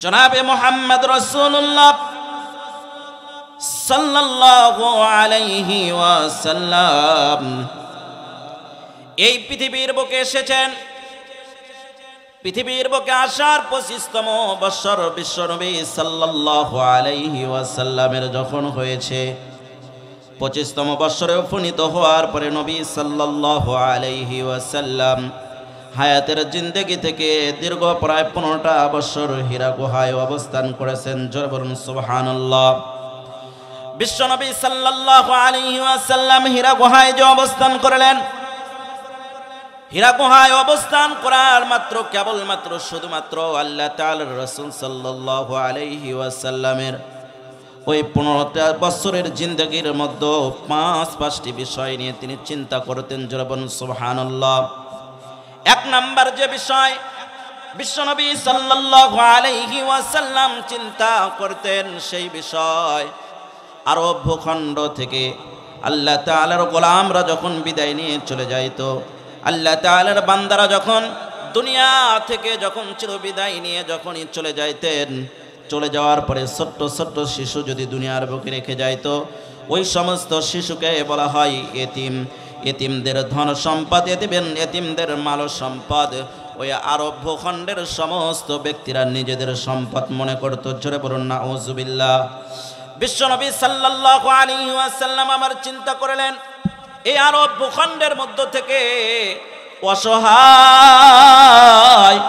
জনাবে মুহাম্মদ রাসূলুল্লাহ সাল্লাল্লাহু আলাইহি ওয়াসাল্লাম এই পৃথিবীর বুকে এসেছেন। পৃথিবীর বুকে আসার 25তম বৎসর বিশ্বনবী সাল্লাল্লাহু আলাইহি ওয়াসাল্লামের যখন হয়েছে, 25তম বৎসরে উপনীত হওয়ার পরে নবী সাল্লাল্লাহু আলাইহি ওয়াসাল্লাম হায়াতের জিন্দেগি থেকে দীর্ঘ প্রায় 15টা বৎসর হীরা গুহায় অবস্থান করেছেন। জোরে বলুন সুবহানাল্লাহ। বিশ্বনবী সাল্লাল্লাহু আলাইহি ওয়াসাল্লাম হীরা গুহায় যে অবস্থান করলেন, হীরা গুহায় অবস্থান করার মাত্র কেবলমাত্র শুধুমাত্র আল্লাহ তাআলার রাসূল সাল্লাল্লাহু আলাইহি ওয়াসাল্লামের ওই 15টা বছরের জিন্দেগির মধ্যে 5টি বিষয় নিয়ে তিনি চিন্তা করতেন। জোরে বলুন সুবহানাল্লাহ। এক নাম্বার যে বিষয় বিশ্বনবী সাল্লাল্লাহু আলাইহি ওয়াসাল্লাম চিন্তা করতেন, সেই বিষয় আরব ভূখণ্ড থেকে আল্লাহ তাআলার গোলামরা যখন বিদায় নিয়ে চলে যাইতো, আল্লাহ তাআলার বান্দারা যখন দুনিয়া থেকে যখন চিরবিদায় নিয়ে যখনই চলে যাইতেন, চলে যাওয়ার পরে ছোট্ট ছোট্ট শিশু যদি দুনিয়ার বুকে রেখে যাইতো, ওই সমস্ত শিশুকে বলা হয় এতিম। এতিমদের ধন সম্পদ, এতিমদের মাল সম্পদ ওই আরব ভূখণ্ডের সমস্ত ব্যক্তিরা নিজেদের সম্পদ মনে করত। জোরে বলুন নাউযুবিল্লাহ। বিশ্বনবী সাল্লাল্লাহু আলাইহি ওয়াসাল্লাম আমার চিন্তা করলেন, এই আরব ভূখণ্ডের মধ্য থেকে অসহায়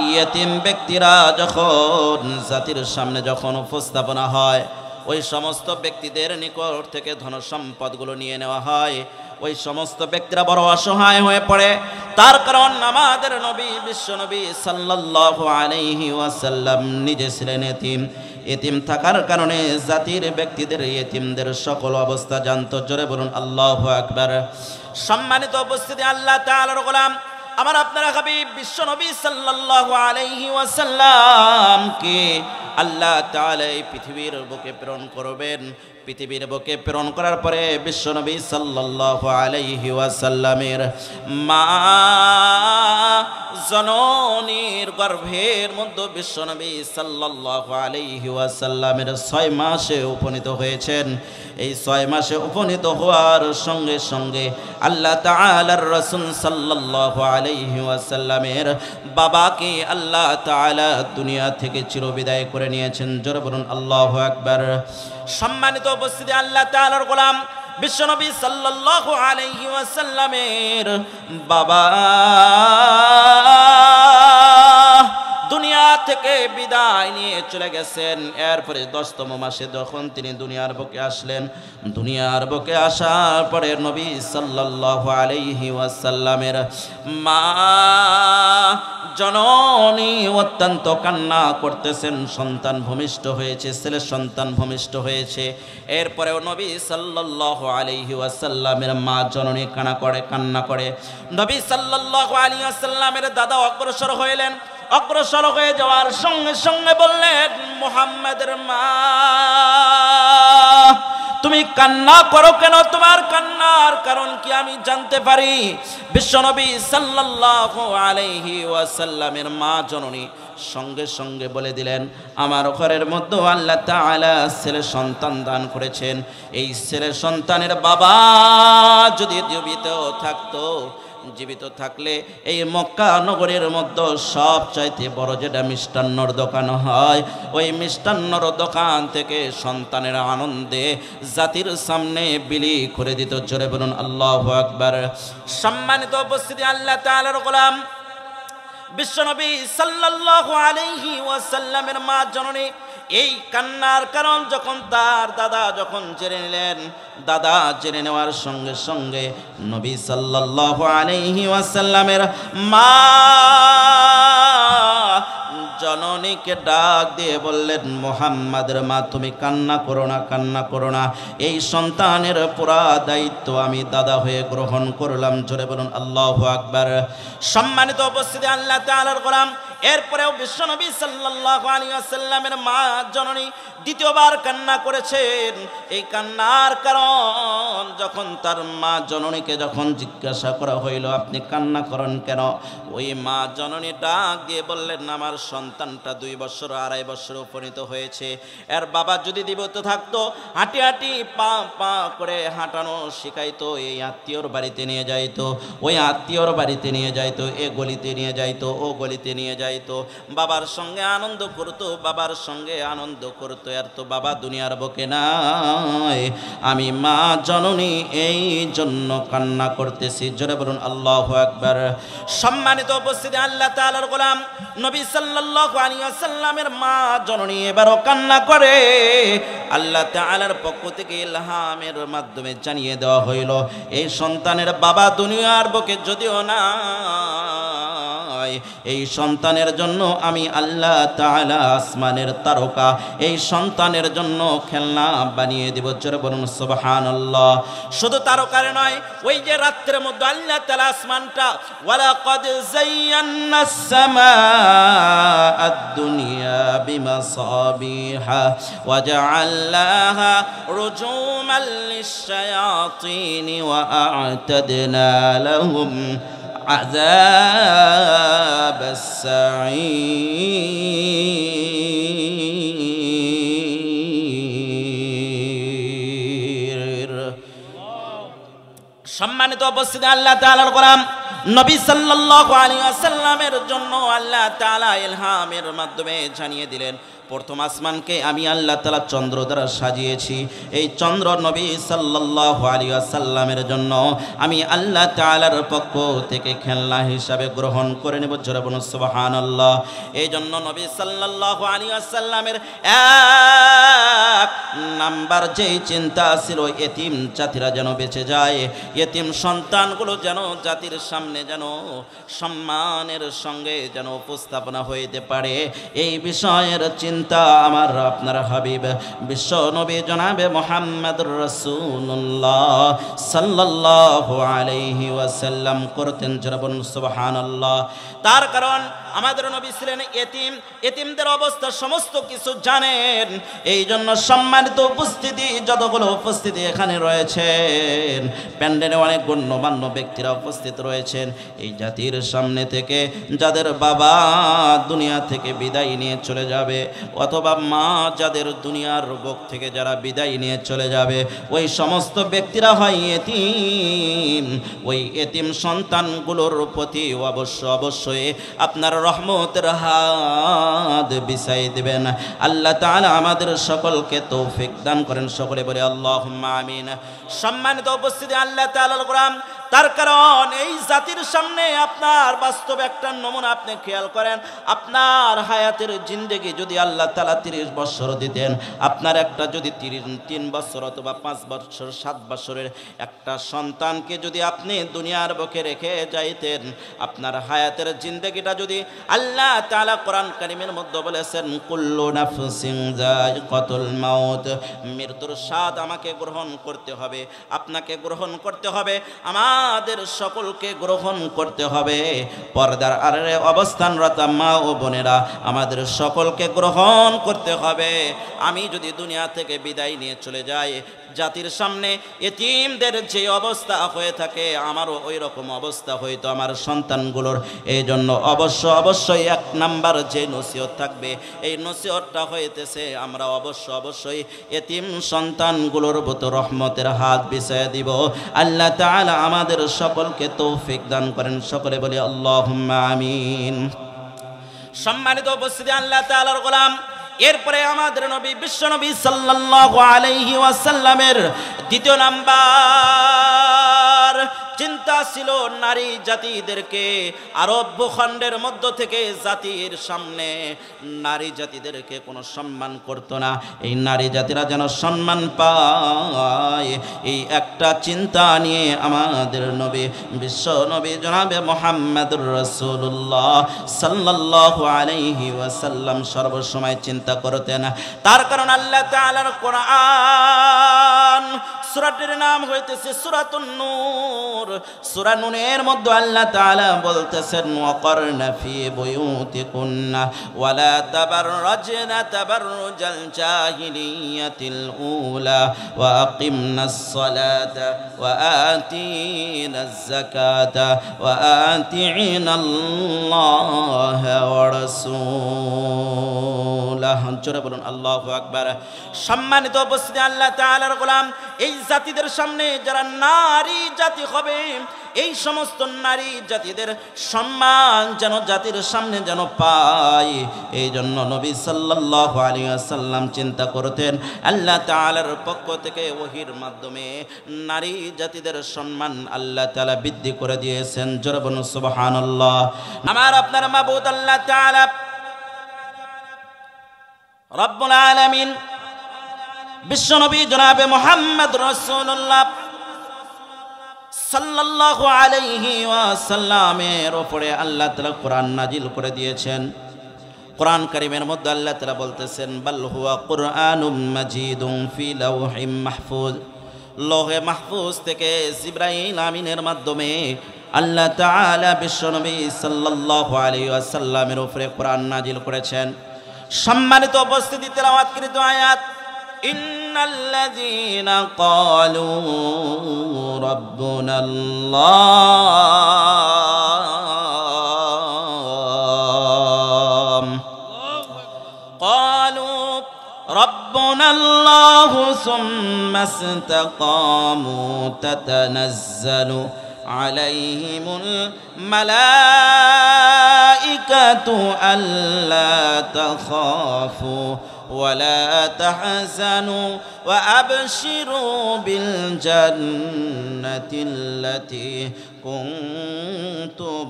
ইয়েতিম ব্যক্তিরা যখন জাতির সামনে যখন উপস্থাপনা হয়, ওই সমস্ত ব্যক্তিদের নিকট থেকে ধন সম্পদগুলো নিয়ে নেওয়া হয়। ওই সমস্ত ব্যক্তিরা বড় অসহায় হয়ে পড়ে। তার কারণ আমাদের নবী বিশ্বনবী সাল্লাল্লাহু আলাইহি ওয়াসাল্লাম নিজে ছিলেন এতিম। এতিম থাকার কারণে জাতির ব্যক্তিদের এতিমদের সকল অবস্থা জানতো। জোরে বলুন আল্লাহু আকবার। সম্মানিত উপস্থিতি, আল্লাহ তাআলার গোলাম আমার আপনারা হাবিব বিশ্বনবী সাল্লাল্লাহু আলাইহি ওয়াসাল্লামকে আল্লাহ তাআলা এই পৃথিবীর বুকে প্রেরণ করবেন। পৃথিবীর বুকে প্রেরণ করার পরে বিশ্বনবী সাল্লাল্লাহু আলাইহি ওয়াসাল্লামের মা জননীর গর্ভের মধ্যে বিশ্বনবী সাল্লাল্লাহু আলাইহি ওয়াসাল্লামের 6 মাসে উপনীত হয়েছেন। এই 6 মাসে উপনীত হওয়ার সঙ্গে সঙ্গে আল্লাহ তাআলার রাসূল সাল্লাল্লাহু আলাইহি ওয়াসাল্লামের বাবাকে আল্লাহ তাআলা দুনিয়া থেকে চিরবিদায় করে নিয়েছেন। জোরে বলুন আল্লাহু আকবার। সম্মানিত উপস্থিতি, আল্লাহ তাআলার গোলাম বিশ্বনবী সাল্লাল্লাহু আলাইহি ওয়াসাল্লামের বাবা দুনিয়া থেকে বিদায় নিয়ে চলে গেছেন। এরপরে 10তম মাসে যখন তিনি দুনিয়ার বুকে আসলেন, দুনিয়ার বুকে আসার পরে নবী সাল্লাল্লাহু আলাইহি ওয়াসাল্লামের মা জননী অত্যন্ত কান্না করতেছেন। সন্তান ভূমিষ্ঠ হয়েছে, ছেলে সন্তান ভূমিষ্ঠ হয়েছে। এরপরেও নবী সাল্লাল্লাহু আলাইহি ওয়াসাল্লামের মা জননী কান্না করে। নবী সাল্লাল্লাহু আলাইহি ওয়াসাল্লামের দাদা অগ্রসর হইলেন। অগ্রসর হয়ে যাওয়ার সঙ্গে সঙ্গে বললেন, মুহাম্মাদের মা তুমি কান্না করো কেন? তোমার কান্নার কারণ কি আমি জানতে পারি? বিশ্বনবী সাল্লাল্লাহু আলাইহি ওয়াসাল্লামের মা জননী সঙ্গে সঙ্গে বলে দিলেন, আমার ঘরের মধ্যে আল্লাহ তাআলা ছেলে সন্তান দান করেছেন। এই ছেলে সন্তানের বাবা যদি জীবিত থাকলে এই মক্কা নগরীর মধ্যে সবচাইতে বড় যেটা মিষ্টান্নর দোকান হয়, ওই মিষ্টান্নর দোকান থেকে সন্তানের আনন্দে জাতির সামনে বিলি করে দিত। জোরে বলুন আল্লাহু আকবার। সম্মানিত উপস্থিতি, আল্লাহ তাআলার গোলাম বিশ্বনবী সাল্লাল্লাহু আলাইহি ওয়াসাল্লামের মা জননী এই কান্নার কারণ যখন তার দাদা যখন জেনে নিলেন, দাদা জেনে নেওয়ার সঙ্গে সঙ্গে নবী সাল্লাল্লাহু আলাইহি ওয়াসাল্লামের মা জননীকে ডাক দিয়ে বললেন, মুহাম্মাদের মা তুমি কান্না করো না, কান্না করো না। এই সন্তানের পুরা দায়িত্ব আমি দাদা হয়ে গ্রহণ করলাম। জোরে বলুন আল্লাহু আকবার। সম্মানিত উপস্থিতি, আল্লাহ তাআলার গোলাম এরপরেও বিশ্বনবী সাল্লাল্লাহু আলাইহি ওয়াসাল্লামের মা জননী দ্বিতীয়বার কান্না করেছেন। এই কান্নার কারণ যখন তার মা জননীকে যখন জিজ্ঞাসা করা হইল আপনি কান্না করেন কেন, ওই মা জননী ডাক দিয়ে বললেন আমার সন্তানটা 2 বছর 2.5 বছর উপনীত হয়েছে, এর বাবা যদি জীবিত থাকতো হাঁটি হাঁটি পা পা করে হাঁটানো শিখাইতো, এই আত্মীয়র বাড়িতে নিয়ে যাইতো, ওই আত্মীয়র বাড়িতে নিয়ে যাইতো, এ গলিতে নিয়ে যাইতো, ও গলিতে নিয়ে যাইতো, বাবার সঙ্গে আনন্দ করতো, বাবার সঙ্গে আনন্দ করতো। আর তো বাবা দুনিয়ার বুকে নাই, আমি মা জননী এই জন্য কান্না করতেছি। জোরে বলুন আল্লাহু আকবার। সম্মানিত উপস্থিতি, আল্লাহ তাআলার গোলাম নবী সাল্লাল্লাহু আলাইহি ওয়াসাল্লামের মা জননী এবারও কান্না করে। আল্লাহ তাআলার পক্ষ থেকে ইলহামের মাধ্যমে জানিয়ে দেওয়া হইল এই সন্তানের বাবা দুনিয়ার বুকে যদিও না, এই সন্তানের জন্য আমি আল্লাহ তাআলা আসমানের তারকা এই সন্তানের জন্য খেলনা বানিয়ে দেব। জোরে বলুন সুবহানাল্লাহ। শুধু তারকার নয়, ওই যে রাত্রের মধ্যে আল্লাহ তাআলা আসমানটা ওয়ালাকাদ যায়্যানাস সামাআদ দুনিয়া বিমাসাবিহা ওয়া জাআলনাহা রুজুমান লিশ-শায়াতিন ওয়া আ'তাদনা লাহুম عذاب السعير। সম্মানিত উপস্থিতি, আল্লাহ তাআলার গোলাম নবী সাল্লাল্লাহু আলাইহি ওয়াসাল্লামের জন্য আল্লাহ তাআলা ইলহামের মাধ্যমে জানিয়ে দিলেন প্রথম আসমানকে আমি আল্লাহ তাআলা চন্দ্র দ্বারা সাজিয়েছি। এই চন্দ্র নবী সাল্লাল্লাহু আলাইহি ওয়াসাল্লামের জন্য আমি আল্লাহ তাআলার পক্ষ থেকে খেলনা হিসাবে গ্রহণ করে নেব। জোরে বলুন সুবহানাল্লাহ। এই জন্য নবী সাল্লাল্লাহু আলাইহি ওয়াসাল্লামের এক নাম্বার যেই চিন্তা ছিল এতিম জাতিরা যেন বেঁচে যায়, এতিম সন্তানগুলো যেন জাতির সামনে যেন সম্মানের সঙ্গে যেন উপস্থাপনা হইতে পারে, এই বিষয়ের চিন্তা আমার আপনার হাবিব বিশ্ব নবী জনাবে মুহাম্মদুর রাসূলুল্লাহ সাল্লাল্লাহু আলাইহি ওয়াসাল্লাম করতেন। জোরে বলুন সুবহানাল্লাহ। তার কারণ আমাদের নবী ছিলেন এতিম, এতিমদের অবস্থা সমস্ত কিছু জানেন। এই জন্য সম্মানিত উপস্থিতি, যতগুলো উপস্থিতি এখানে রয়েছেন, প্যান্ডেলে অনেক গণ্যমান্য ব্যক্তিরা উপস্থিত রয়েছেন, এই জাতির সামনে থেকে যাদের বাবা দুনিয়া থেকে বিদায় নিয়ে চলে যাবে অথবা মা যাদের দুনিয়ার বুক থেকে যারা বিদায় নিয়ে চলে যাবে, ওই সমস্ত ব্যক্তিরা হয় এতিম। ওই এতিম সন্তানগুলোর প্রতি অবশ্যই আপনার রহমতের হাত বিছাই দিবেন। আল্লাহ তাআলা আমাদের সকলকে তৌফিক দান করেন, সকলে বলে আল্লাহুম্মা আমিন। সম্মানিত উপস্থিতি, আল্লাহ তাআলার গোলাম, তার কারণ এই জাতির সামনে আপনার বাস্তব একটা নমুনা আপনি খেয়াল করেন। আপনার হায়াতের জিন্দেগি যদি আল্লাহ তাআলা 30 বছর দিতেন, আপনার একটা যদি 3 বছর অথবা 5 বছর 7 বছরের একটা সন্তানকে যদি আপনি দুনিয়ার বুকে রেখে যাইতেন, আপনার হায়াতের জিন্দেগিটা যদি আল্লাহ তাআলা কোরআন কারীমের মধ্যে বলেছেন কুল্লু নাফসিন যায়িকাতুল মাউত, মৃত্যুর স্বাদ আমাকে গ্রহণ করতে হবে, আপনাকে গ্রহণ করতে হবে, আমাদের সকলকে গ্রহণ করতে হবে। পর্দার আড়ালে অবস্থানরত মা ও বোনেরা, আমাদের সকলকে গ্রহণ করতে হবে। আমি যদি দুনিয়া থেকে বিদায় নিয়ে চলে যাই, জাতির সামনে এতিমদের যে অবস্থা হয়ে থাকে আমারও ওই রকম অবস্থা হইতো আমার সন্তানগুলোর। এই জন্য অবশ্যই 1 নাম্বার যে নসিহত থাকবে, এই নসিহতটা হইতেছে আমরা অবশ্যই এতিম সন্তানগুলোর প্রতি রহমতের হাত বিছায়া দিব। আল্লাহ তাআলা আমাদের সকলকে তৌফিক দান করেন, সকলে বলি আল্লাহুম্মা আমিন। সম্মানিত উপস্থিতি, আল্লাহ তাআলার গোলাম, এরপরে আমাদের নবী বিশ্ব নবী সাল্লাল্লাহু আলাইহি ওয়াসাল্লামের দ্বিতীয় নাম্বার চিন্তা ছিল নারী জাতিদেরকে আরব ভূখণ্ডের মধ্য থেকে জাতির সামনে নারী জাতিদেরকে কোনো সম্মান করতো না, এই নারী জাতিরা যেন সম্মান পায়, এই একটা চিন্তা নিয়ে আমাদের নবী বিশ্ব নবী জনাবে মুহাম্মদুর রাসূলুল্লাহ সাল্লাল্লাহু আলাইহি ওয়াসাল্লাম সর্বসময় চিন্তা করতেন। তার কারণ আল্লাহ তাআলার কোরআন সূরাটির নাম হইতেছে সূরাতুন নূর। সূরা নূরের মধ্যে আল্লাহ তাআলা বলতেছেন ওয়াকারনা ফি বুয়ুতিকুন্না ওয়ালা তাবাররাজনা তাবাররুজাল জাহিলিয়াতিল উলা ওয়া আকিমনাস সালাতা ওয়া আতিনাজ যাকাতা ওয়া আতিনাল্লাহা ওয়া রাসূলাহু। জোরে বলুন আল্লাহু আকবার। সম্মানিত উপস্থিতি, আল্লাহ তাআলার গোলাম, এই জাতিদের সামনে যারা নারী জাতি হবে, এই সমস্ত নারী জাতিদের সম্মান যেন জাতির সামনে যেন পায়, এই জন্য নবী সাল্লাল্লাহু আলাইহি ওয়াসাল্লাম চিন্তা করতেন আল্লাহ তাআলার পক্ষ থেকে ওহীর মাধ্যমে নারী জাতিদের সম্মান আল্লাহ তাআলা বৃদ্ধি করে দিয়েছেন। জোরে বলুন সুবহানাল্লাহ। আমার আপনার মাবুদ আল্লাহ তাআলা রব্বুল আলামিন বিশ্বনবী জনাবে মুহাম্মদ রাসূলুল্লাহ সাল্লাল্লাহু আলাইহি ওয়াসাল্লামের উপরে আল্লাহ তাআলা কোরআন নাজিল করে দিয়েছেন। কোরআন কারীমের মধ্যে আল্লাহ তাআলা বলতেছেন বাল হুয়া কুরআনুম মাজিদুন ফি লাওহিম মাহফুজ। লৌহে মাহফুজ থেকে জিবরাইল আমিনের মাধ্যমে আল্লাহ তাআলা বিশ্বনবী সাল্লাল্লাহু আলাইহি ওয়াসাল্লামের উপরে কোরআন নাজিল করেছেন। সম্মানিত উপস্থিতি, তেলাওয়াতকৃত আয়াত ইন্নাল্লাযীনা ক্বালু রাব্বুনাল্লাহ রাব্বুনাল্লাহু সুম্মা ইসতাকামু তাতানাজ্জালু আলাইহিমুল মালাইকাতু আল্লা তাখাফু ولا تحزنوا وأبشروا بالجنة التي كنتم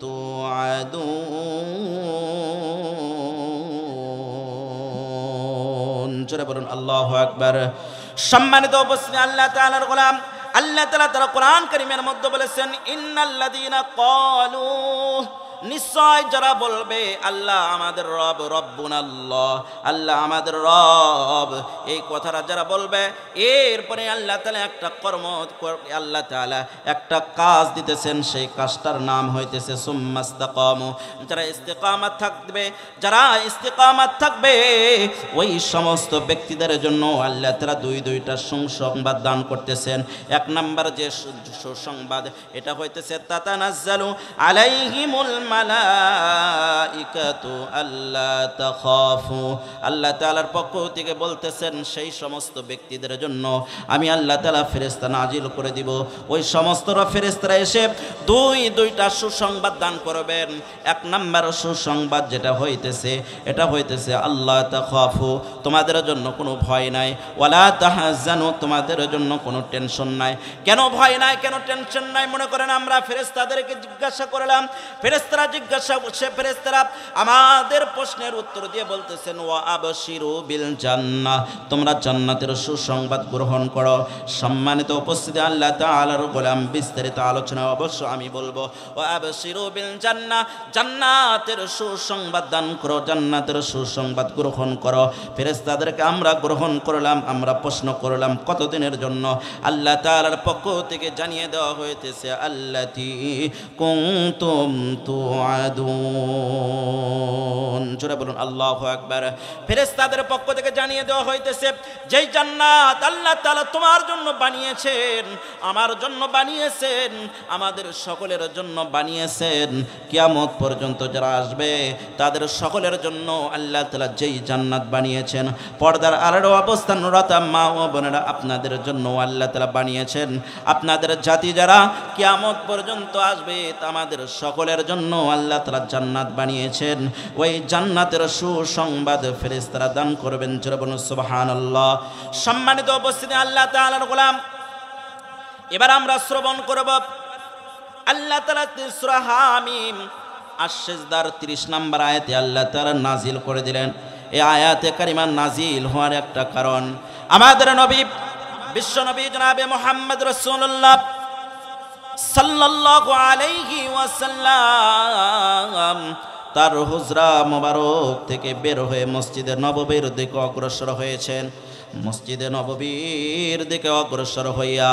توعدون। জোরে বলুন আল্লাহু আকবার। সম্মানিত উপস্থিতি, আল্লাহ তাআলার গোলাম, আল্লাহ তাআলা তার কোরআন কারীমের মধ্যে বলেছেন ইন্নাল্লাযীনা ক্বালু, নিশ্চয় যারা বলবে আল্লাহ আমাদের রব, রব্বুনাল্লাহ, আল্লাহ আমাদের রব, এই কথাটা যারা বলবে, এরপরে আল্লাহ তাআলা একটা কর্ম, আল্লাহ তাআলা একটা কাজ দিতেছেন, সেই কাজটার নাম হইতেছে সুম্মা ইসতাকামু। যারা ইস্তিকামাত থাকবে, যারা ইস্তিকামাত থাকবে, ওই সমস্ত ব্যক্তিদের জন্য আল্লাহ তাআলা দুইটা সুসংবাদ দান করতেছেন। এক নাম্বার যে সুসংবাদ, এটা হইতেছে তাতানাজ্জালু আলাইহিমুল মালাইকাতু আল্লা তাখাফু। আল্লাহ তাআলার পক্ষ থেকে বলতেছেন সেই সমস্ত ব্যক্তিদের জন্য আমি আল্লাহ তাআলা ফেরেশতা নাজিল করে দিব। ওই সমস্ত ফেরেশতারা এসে দুইটা সুসংবাদ দান করবেন। এক নাম্বার সুসংবাদ যেটা হইতেছে, এটা হইতেছে আল্লাহ তাখাফু, তোমাদের জন্য কোনো ভয় নাই, ওয়ালা তাহজানু, তোমাদের জন্য কোনো টেনশন নাই। কেন ভয় নাই, কেন টেনশন নাই? মনে করেন আমরা ফেরেশতাদেরকে জিজ্ঞাসা করলাম, ফেরেশতারা আমাদের প্রশ্নের উত্তর দিয়ে বলতেছেন ওয়া আবশিরু বিল জান্নাহ, তোমরা জান্নাতের সুসংবাদ গ্রহণ করো। সম্মানিত উপস্থিতি, আল্লাহ তাআলার গোলাম, বিস্তারিত আলোচনা অবশ্য আমি বলবো। ওয়া আবশিরু বিল জান্নাহ, জান্নাতের সুসংবাদ দান করো, জান্নাতের সুসংবাদ গ্রহণ করো। ফেরেশতাদেরকে আমরা গ্রহণ করলাম, আমরা প্রশ্ন করলাম কতদিনের জন্য? আল্লাহ তাআলার পক্ষ থেকে জানিয়ে দেওয়া হয়েছে আল্লাতী কুনতুম তুআদুন। জোরে বলুন আল্লাহু আকবার। ফেরেশতাদের পক্ষ থেকে জানিয়ে দেওয়া হইতেছে যেই জান্নাত আল্লাহ তাআলা তোমার জন্য বানিয়েছেন, আমার জন্য বানিয়েছেন, আমাদের সকলের জন্য বানিয়েছেন, কিয়ামত পর্যন্ত যারা আসবে তাদের সকলের জন্য আল্লাহ তাআলা যেই জান্নাত বানিয়েছেন, পর্দার আড়ালে অবস্থানরত মা ও বোনেরা, আপনাদের জন্য আল্লাহ তাআলা বানিয়েছেন। আপনাদের জাতি যারা কিয়ামত পর্যন্ত আসবে, আমাদের সকলের জন্য আল্লাহ তাআলা জান্নাত বানিয়েছেন। ওই জান্নাতের সুসংবাদ ফেরেশতারা দান করবেন। জোরে বলুন সুবহানাল্লাহ। সম্মানিত উপস্থিতি, আল্লাহ তাআলার গোলাম, এবার আমরা শ্রবণ করব আল্লাহ তাআলা সূরা হামিম আশ-সিজদার 30 নম্বর আয়াতে আল্লাহ তাআলা নাজিল করে দিলেন। এই আয়াতে কারিমা নাজিল হওয়ার একটা কারণ, আমাদের নবী বিশ্বনবী জনাবে মুহাম্মদ রাসূলুল্লাহ সাল্লাল্লাহু আলাইহি ওয়াসাল্লাম তার হুজরা মোবারক থেকে বের হয়ে মসজিদে নববীর দিকে অগ্রসর হয়েছেন। মসজিদে নববীর দিকে অগ্রসর হইয়া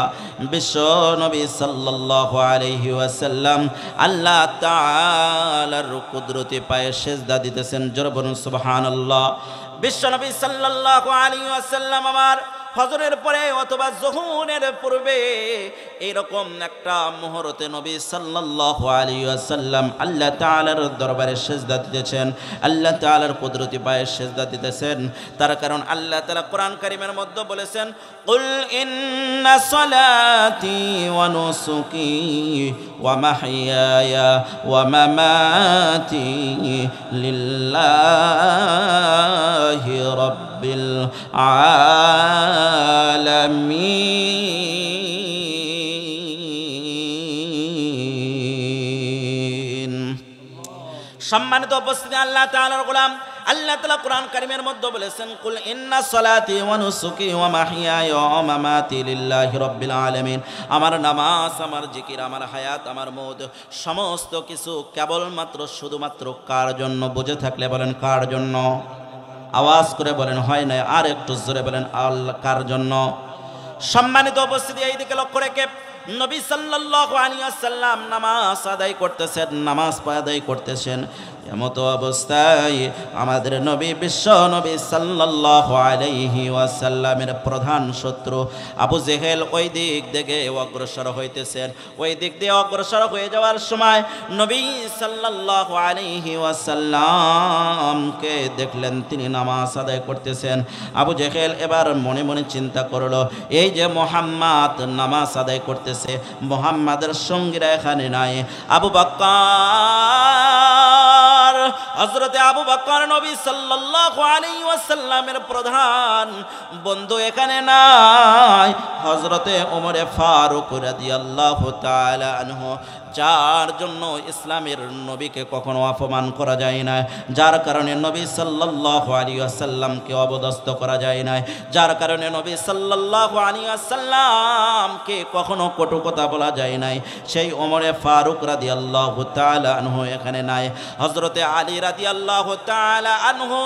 বিশ্ব নবী সাল্লাল্লাহু আলাইহি ওয়াসাল্লাম আল্লাহ তাআলার কুদরতি পায়ে সিজদা দিতেছেন। জোরে বলুন সুবহানাল্লাহ। বিশ্ব নবী সাল্লাল্লাহু আলাইহি ওয়াসাল্লাম আমার ফজরের পরে অথবা যোহরের পূর্বে এরকম একটা মুহূর্তে নবী সাল্লাল্লাহু আলাইহি ওয়াসাল্লাম আল্লাহ তাআলার দরবারে সিজদা দিতেছেন, আল্লাহ তাআলার কুদরতি পায়ে সিজদা দিতেছেন। তার কারণ আল্লাহ তাআলা কোরআন কারীমের মধ্যে বলেছেন, কুল ইন্না সলাতি ওয়া নুসুকি ওয়া মাহইয়ায়া ওয়া মামাতি লিল্লাহি রাব্বিল আলামিন। সম্মানিত উপস্থিতি, আল্লাহ তাআলার গোলাম আল্লাহ তাআলা কোরআন কারীমের মধ্যে বলেছেন, কুল ইন্না সলাতি ওয়া নুসুকি ওয়া মাহইয়ায়া ওয়া মামাতি লিল্লাহি রাব্বিল আলামিন। আমার নামাজ, আমার জিকির, আমার হায়াত, আমার মওত সমস্ত কিছু কেবলমাত্র শুধুমাত্র কার জন্য? বুঝে থাকলে বলেন কার জন্য? আওয়াজ করে বলেন হয় না, আর একটু জোরে বলেন আল্লাহ কার জন্য? সম্মানিত উপস্থিতি, এই দিকে লক্ষ্য রেখে নবী সাল্লাল্লাহু আলাইহি ওয়াসাল্লাম নামাজ আদায় করতেছেন, নামাজ আদায় করতেছেন। এমতো অবস্থায় আমাদের নবী বিশ্ব নবী সাল্লাল্লাহু আলাইহি ওয়াসাল্লামের প্রধান শত্রু আবু জেহেল ওই দিক থেকে অগ্রসর হইতেছেন। ওই দিক দিয়ে অগ্রসর হয়ে যাওয়ার সময় নবী সাল্লাল্লাহু আলাইহি ওয়াসাল্লামকে দেখলেন তিনি নামাজ আদায় করতেছেন। আবু জেহেল এবার মনে মনে চিন্তা করলো, এই যে মুহাম্মদ নামাজ আদায় করতেছে, মুহাম্মাদের সঙ্গীরা এখানে নাই। আবু বকর, হযরতে আবু বকর নবী সাল্লাল্লাহু আলাইহি ওয়াসাল্লামের প্রধান বন্ধু এখানে নাই। হযরতে ওমর ফারুক রাদিয়াল্লাহু তাআলা আনহু, যার জন্য ইসলামের নবীকে কখনো অপমান করা যায় না, যার কারণে নবী সাল্লাল্লাহু আলাইহি ওয়াসাল্লামকে অবদস্থ করা যায় না, যার কারণে নবী সাল্লাল্লাহু আলাইহি ওয়াসাল্লামকে কখনো কটু কথা বলা যায় না, সেই ওমরে ফারুক রাদিয়াল্লাহু তাআলা আনহু এখানে নাই। হযরতে আলী রাদিয়াল্লাহু তাআলা আনহু,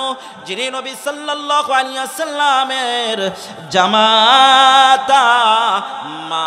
যিনি নবী সাল্লাল্লাহু আলাইহি ওয়াসাল্লামের জামাতা মা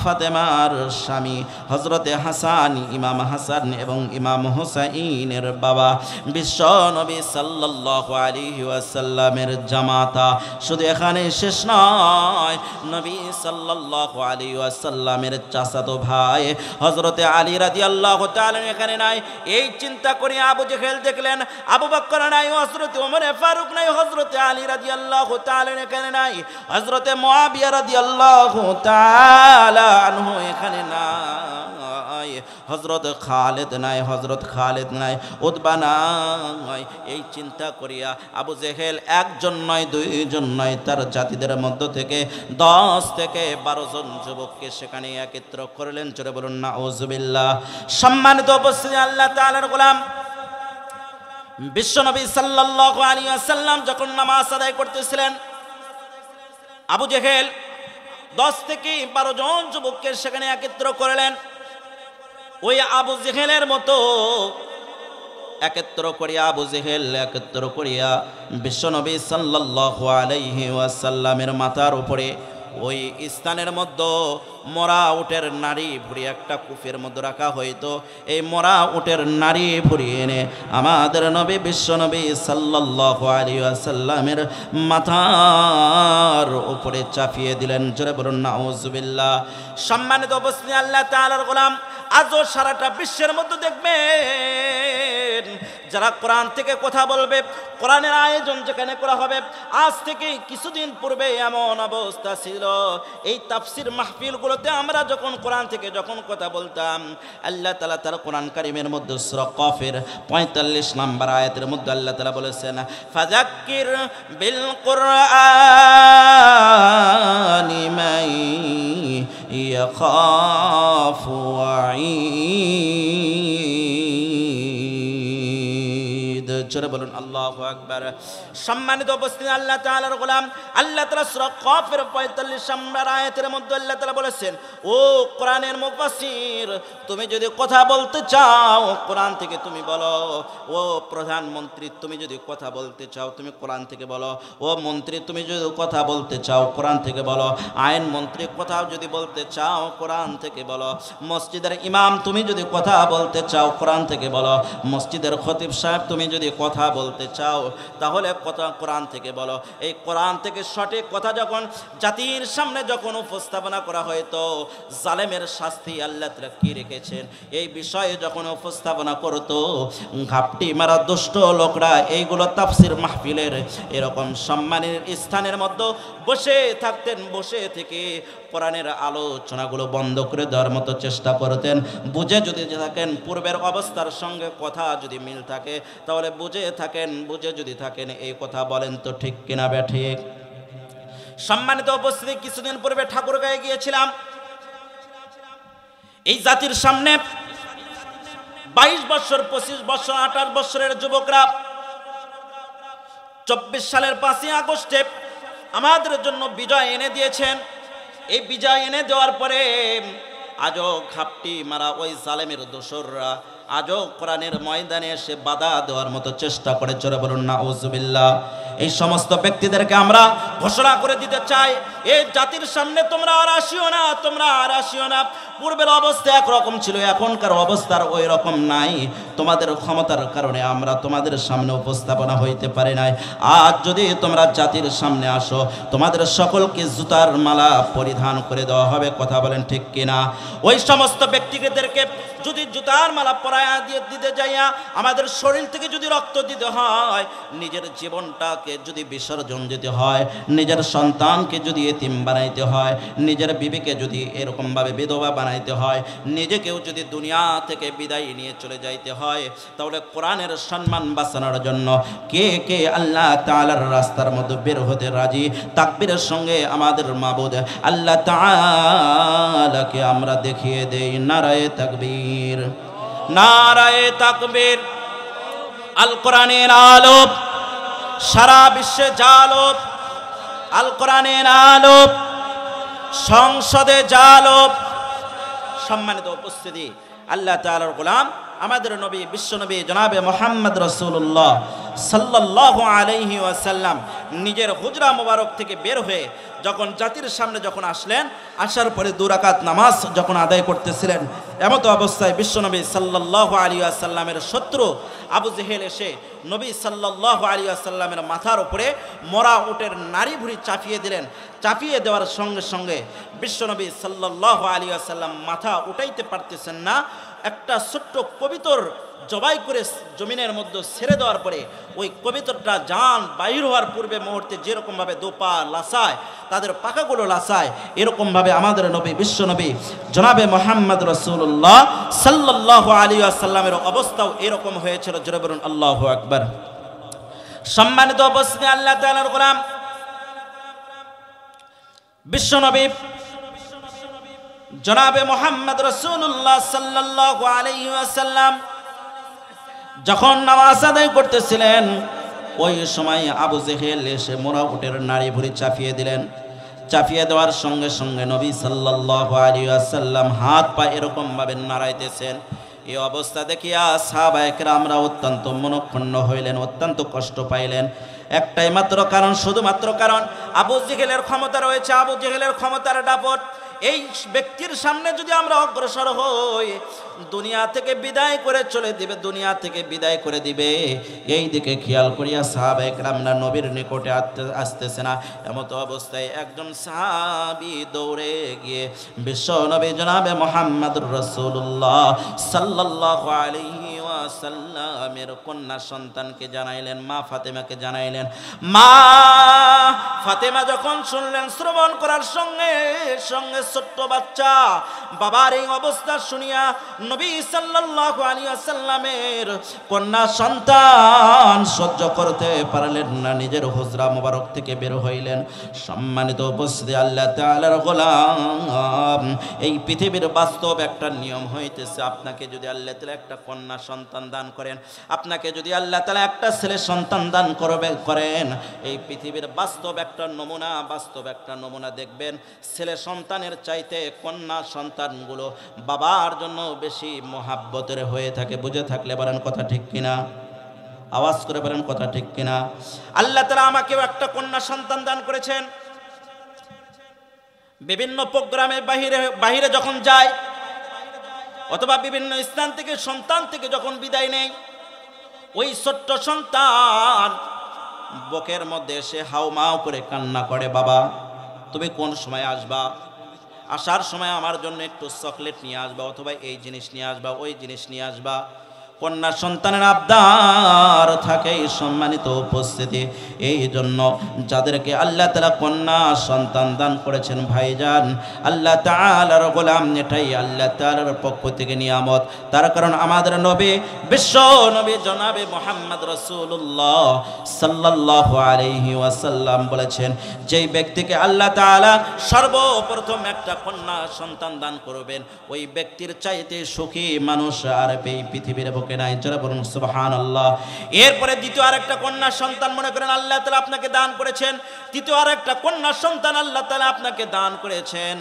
ফাতেমার স্বামী হযরতে হাসান, ইমাম হাসান এবং ইমাম হুসাইনের বাবা, বিশ্ব নবী সাল্লাল্লাহু আলাইহি ওয়াসাল্লামের জামাতা। শুধু এখানে শেষ নয়, নবী সাল্লাল্লাহু আলাইহি ওয়াসাল্লামের চাচাতো ভাই হযরতে আলী রাদিয়াল্লাহু তাআলা এখানে নাই। এই চিন্তা করে আবু জেহেল দেখলেন আবু বকর নাই, হযরতে ওমর ফারুক নাই, হযরতে আলী রাদিয়াল্লাহু তাআলা এখানে নাই, হযরতে মুআবিয়া রাদিয়াল্লাহু তাআলা আনহু এখানে নাই, হযরত খালিদ নাই, হযরত খালিদ নাই, উতবা নাই। এই চিন্তা করিয়া আবু জেহেল একজন নয়, দুইজন নয়, তার জাতিদের মধ্য থেকে 10 থেকে 12 জন যুবককে সেখানে একত্র করলেন। জোরে বলুন নাউজুবিল্লাহ। সম্মানিত উপস্থিতি, আল্লাহ তাআলার গোলাম বিশ্বনবী সাল্লাল্লাহু আলাইহি ওয়াসাল্লাম যখন নামাজ আদায় করতেছিলেন, আবু জেহেল 10 থেকে 12 জন যুবককে সেখানে একত্র করলেন। ওই আবু জেহেলের মতো একত্র করিয়া, আবু জেহেল একত্র করিয়া বিশ্বনবী সাল্লাল্লাহু আলাইহি ওয়াসাল্লামের মাথার উপরে ওই স্থানের মধ্যে মরা উটের নাড়ি ভুড়ি একটা কূপের মধ্যে রাখা হইতো। এই মরা উটের নাড়ি ভুড়ি এনে আমাদের নবী বিশ্বনবী সাল্লাল্লাহু আলাইহি ওয়াসাল্লামের মাথার উপরে চাপিয়ে দিলেন। জোরে বলুন নাউজুবিল্লাহ। সম্মানিত উপস্থিতি, আল্লাহ তাআলার গোলাম আজও সারাটা বিশ্বের মধ্যে দেখবেন যারা কোরআন থেকে কথা বলবে, কোরআনের আয়োজন যেখানে করা হবে, আজ থেকে কিছুদিন পূর্বে এমন অবস্থা ছিল, এই তাফসির মাহফিলগুলোতে আমরা যখন কোরআন থেকে যখন কথা বলতাম, আল্লাহ তাআলা তার কোরআন কারীমের মধ্যে সূরা কফের 45 নম্বর আয়াতের মধ্যে আল্লাহ তাআলা বলেছেন, ফাযাক্কির বিল কুরআনি মান ইয়াখাফু ওয়াঈদ। জোরে বলুন আল্লাহু আল্লাহু আকবার। সম্মানিত উপস্থিতি, আল্লাহ তাআলার গোলাম, আল্লাহ তাআলা সূরা কফের 45 নম্বর আয়াতের মধ্যে আল্লাহ তাআলা বলেছেন, ও কোরআনের মুফাসসির, তুমি যদি কথা বলতে চাও কোরআন থেকে তুমি বলো। ও প্রধানমন্ত্রী, তুমি যদি কথা বলতে চাও তুমি কোরআন থেকে বলো। ও মন্ত্রী, তুমি যদি কথা বলতে চাও কোরআন থেকে বলো। আইন মন্ত্রী, কথা যদি বলতে চাও কোরআন থেকে বলো। মসজিদের ইমাম, তুমি যদি কথা বলতে চাও কোরআন থেকে বলো। মসজিদের খতিব সাহেব, তুমি যদি কথা বলতে চাও তাহলে কথা কোরআন থেকে বলো। এই কোরআন থেকে সঠিক কথা যখন জাতির সামনে যখন উপস্থাপনা করা হয়, তো জালেমের শাস্তি আল্লাহ তাআলা কি রেখেছেন এই বিষয়ে যখন উপস্থাপনা করতো, ঘাপটি মারা দুষ্ট লোকরা এইগুলো তাফসির মাহফিলের এরকম সম্মানের স্থানের মধ্যে বসে থাকতেন। বসে থেকে কোরআনের আলোচনাগুলো বন্ধ করে দেওয়ার মতো চেষ্টা করতেন। বুঝে যদি থাকেন পূর্বের অবস্থার সঙ্গে কথা যদি মিল থাকে তাহলে বুঝে থাকেন, বুঝে যদি থাকেন এই কথা বলেন তো ঠিক কিনা বেঠিক। সম্মানিত উপস্থিতি, কিছুদিন পূর্বে ঠাকুরগাঁয়ে গিয়েছিলাম। এই জাতির সামনে 22 বছর, 25 বছর, 28 বছরের যুবকরা 24 সালের 5ই আগস্টে আমাদের জন্য বিজয় এনে দিয়েছেন। এই বিজয় এনে দেওয়ার পরে আজও ঘাপটি মারা ওই জালেমের দোসররা আজও কোরআনের ময়দানে এসে বাধা দেওয়ার মতো চেষ্টা করে। জোরে বলুন নাউজুবিল্লাহ। এই সমস্ত ব্যক্তিদেরকে আমরা ঘোষণা করে দিতে চাই, এই জাতির সামনে তোমরা আর আসিও না, তোমরা আর আসিও না। পূর্বের অবস্থা একরকম ছিল, এখনকার অবস্থার ওই রকম নাই। তোমাদের ক্ষমতার কারণে আমরা তোমাদের সামনে উপস্থাপনা হইতে পারি নাই। আজ যদি তোমরা জাতির সামনে আসো, তোমাদের সকলকে জুতার মালা পরিধান করে দেওয়া হবে। কথা বলেন ঠিক কিনা? ওই সমস্ত ব্যক্তিদেরকে যদি জুতার মালা পরায়া দিয়ে দিতে যাইয়া আমাদের শরীর থেকে যদি রক্ত দিতে হয়, নিজের জীবনটাকে যদি বিসর্জন দিতে হয়, নিজের সন্তানকে যদি এতিম বানাইতে হয়, নিজের বিবিকে যদি এরকমভাবে বিধবা বানাইতে হয়, নিজেকেও যদি দুনিয়া থেকে বিদায় নিয়ে চলে যাইতে হয়, তাহলে কোরআনের সম্মান বাঁচানোর জন্য কে কে আল্লাহ তাআলার রাস্তার মধ্যে বের হতে রাজি? তাকবীরের সঙ্গে আমাদের মাবুদ আল্লাহ তাআলাকে আমরা দেখিয়ে দেই। নারায়ে তাকবীর, নারায়ে তাকবীর। আল কোরআনের আলো সারা বিশ্বে জালো, আল কোরআনের আলো সংসদে জালো। সম্মানিত উপস্থিতি, আল্লাহ তাআলার গোলাম আমাদের নবী বিশ্বনবী জনাবে মুহাম্মদ রাসূলুল্লাহ সাল্লাল্লাহু আলাইহি ওয়াসাল্লাম নিজের হুজরা মোবারক থেকে বের হয়ে যখন জাতির সামনে যখন আসলেন, আসার পরে 2 রাকাত নামাজ যখন আদায় করতেছিলেন, এমত অবস্থায় বিশ্বনবী সাল্লাল্লাহু আলাইহি ওয়াসাল্লামের শত্রু আবু জেহেল এসে নবী সাল্লাল্লাহু আলাইহি ওয়াসাল্লামের মাথার উপরে মরা উটের নাড়ি ভুঁড়ি চাপিয়ে দিলেন। চাপিয়ে দেওয়ার সঙ্গে সঙ্গে বিশ্বনবী সাল্লাল্লাহু আলাইহি ওয়াসাল্লাম মাথা উঠাইতে পারতেছেন না। একটা ছোট্ট কবিতর জবাই করে জমিনের মধ্যে ছেড়ে দেওয়ার পরে ওই কবিতরটা জান বাহির হওয়ার পূর্বে মুহূর্তে যেরকমভাবে দোপা লাসায়, তাদের পাখাগুলো লাসায়, এরকমভাবে আমাদের নবী বিশ্বনবী জনাবে মুহাম্মদ রাসূলুল্লাহ সাল্লাল্লাহু আলাইহি ওয়াসাল্লামের অবস্থাও এরকম হয়েছিল। জোরে বলুন আল্লাহু আকবার। সম্মানিত উপস্থিতি, আল্লাহ তাআলার গোলাম বিশ্বনবী জনাবে মুহাম্মদ রাসূলুল্লাহ সাল্লাল্লাহু আলাইহি ওয়াসাল্লাম যখন নামাজ আদায় করতেছিলেন, ওই সময় আবু জেহেল এসে মোরা উটের নাড়ি ভুঁড়ি চাপিয়ে দিলেন। চাপিয়ে দেওয়ার সঙ্গে সঙ্গে নবী সাল্লাল্লাহু আলাইহি ওয়াসাল্লাম হাত পা এরকম ভাবে নাড়াইতেছেন। এই অবস্থা দেখিয়া সাহাবায়ে কেরামরা অত্যন্ত মনক্ষুণ্ণ হইলেন, অত্যন্ত কষ্ট পাইলেন। একটাই মাত্র কারণ, শুধুমাত্র কারণ আবু জেহেলের ক্ষমতা রয়েছে, আবু জেহেলের ক্ষমতার দাপট। এই ব্যক্তির সামনে যদি আমরা অগ্রসর হই, দুনিয়া থেকে বিদায় করে চলে দিবে, দুনিয়া থেকে বিদায় করে দিবে। এই দিকে খেয়াল করিয়া সাহাবায়ে কেরামরা নবীর নিকটে আসতেছে না। এমত অবস্থায় একজন সাহাবী দৌড়ে গিয়ে বিশ্ব নবী জনাবে মুহাম্মদুর রাসূলুল্লাহ সাল্লাল্লাহু আলাইহি ওয়াসাল্লামের কন্যা সন্তানকে জানাইলেন, মা ফাতেমাকে জানাইলেন। মা ফাতেমা যখন শুনলেন, শ্রবণ করার সঙ্গে সঙ্গে ছোট্ট বাচ্চা বাবার এই অবস্থা শুনিয়া নবী সাল্লাল্লাহু আলাইহি ওয়াসাল্লামের কন্যা সন্তান সহ্য করতে পারলেন না, নিজের হুজরা মোবারক থেকে বের হইলেন। সম্মানিত উপস্থিতি, আল্লাহ তাআলার গোলাম, এই পৃথিবীর বাস্তব একটা নিয়ম হইতেছে, আপনাকে যদি আল্লাহ তাআলা একটা কন্যা সন্তান সন্তান দান করেন। আপনাকে যদি আল্লাহ তাআলা একটা ছেলে সন্তান দান করেন, এই পৃথিবীর বাস্তব একটা নমুনা দেখবেন, ছেলে সন্তানের চাইতে কন্যা সন্তানগুলো বাবার জন্য বেশি মহাব্বতের হয়ে থাকে। বুঝে থাকলে বলেন কথা ঠিক কিনা? আওয়াজ করে বলেন কথা ঠিক কিনা? আল্লাহ তাআলা আমাকেও একটা কন্যা সন্তান দান করেছেন। বিভিন্ন প্রোগ্রামের বাহিরে যখন যায় অথবা বিভিন্ন স্থান থেকে সন্তান থেকে যখন বিদায় নেই, ওই ছোট্ট সন্তান বুকের মধ্যে এসে হাউমাউ করে কান্না করে, বাবা তুমি কোন সময় আসবা? আসার সময় আমার জন্য একটু চকলেট নিয়ে আসবা, অথবা এই জিনিস নিয়ে আসবা, ওই জিনিস নিয়ে আসবা। কন্যা সন্তানের আবদার থাকে সম্মানিত উপস্থিতি। এই জন্য যাদেরকে আল্লাহ তাআলা কন্যা সন্তান দান করেছেন ভাইজান, আল্লাহ তাআলার গোলাম, এটাই আল্লাহ তাআলার পক্ষ থেকে নিয়ামত। তার কারণ আমাদের নবী, বিশ্ব নবী জনাবে মুহাম্মদ রাসূলুল্লাহ সাল্লাল্লাহু আলাইহি ওয়াসাল্লাম বলেছেন, যেই ব্যক্তিকে আল্লাহ তাআলা সর্বপ্রথম একটা কন্যা সন্তান দান করবেন, ওই ব্যক্তির চাইতে সুখী মানুষ আর এই পৃথিবীর নাই। যারা বলুন সুবহানাল্লাহ। এরপরে দ্বিতীয় আরেকটা কন্যা সন্তান মনে করেন আল্লাহ তাআলা আপনাকে দান করেছেন, তৃতীয় আরেকটা কন্যা সন্তান আল্লাহ তাআলা আপনাকে দান করেছেন।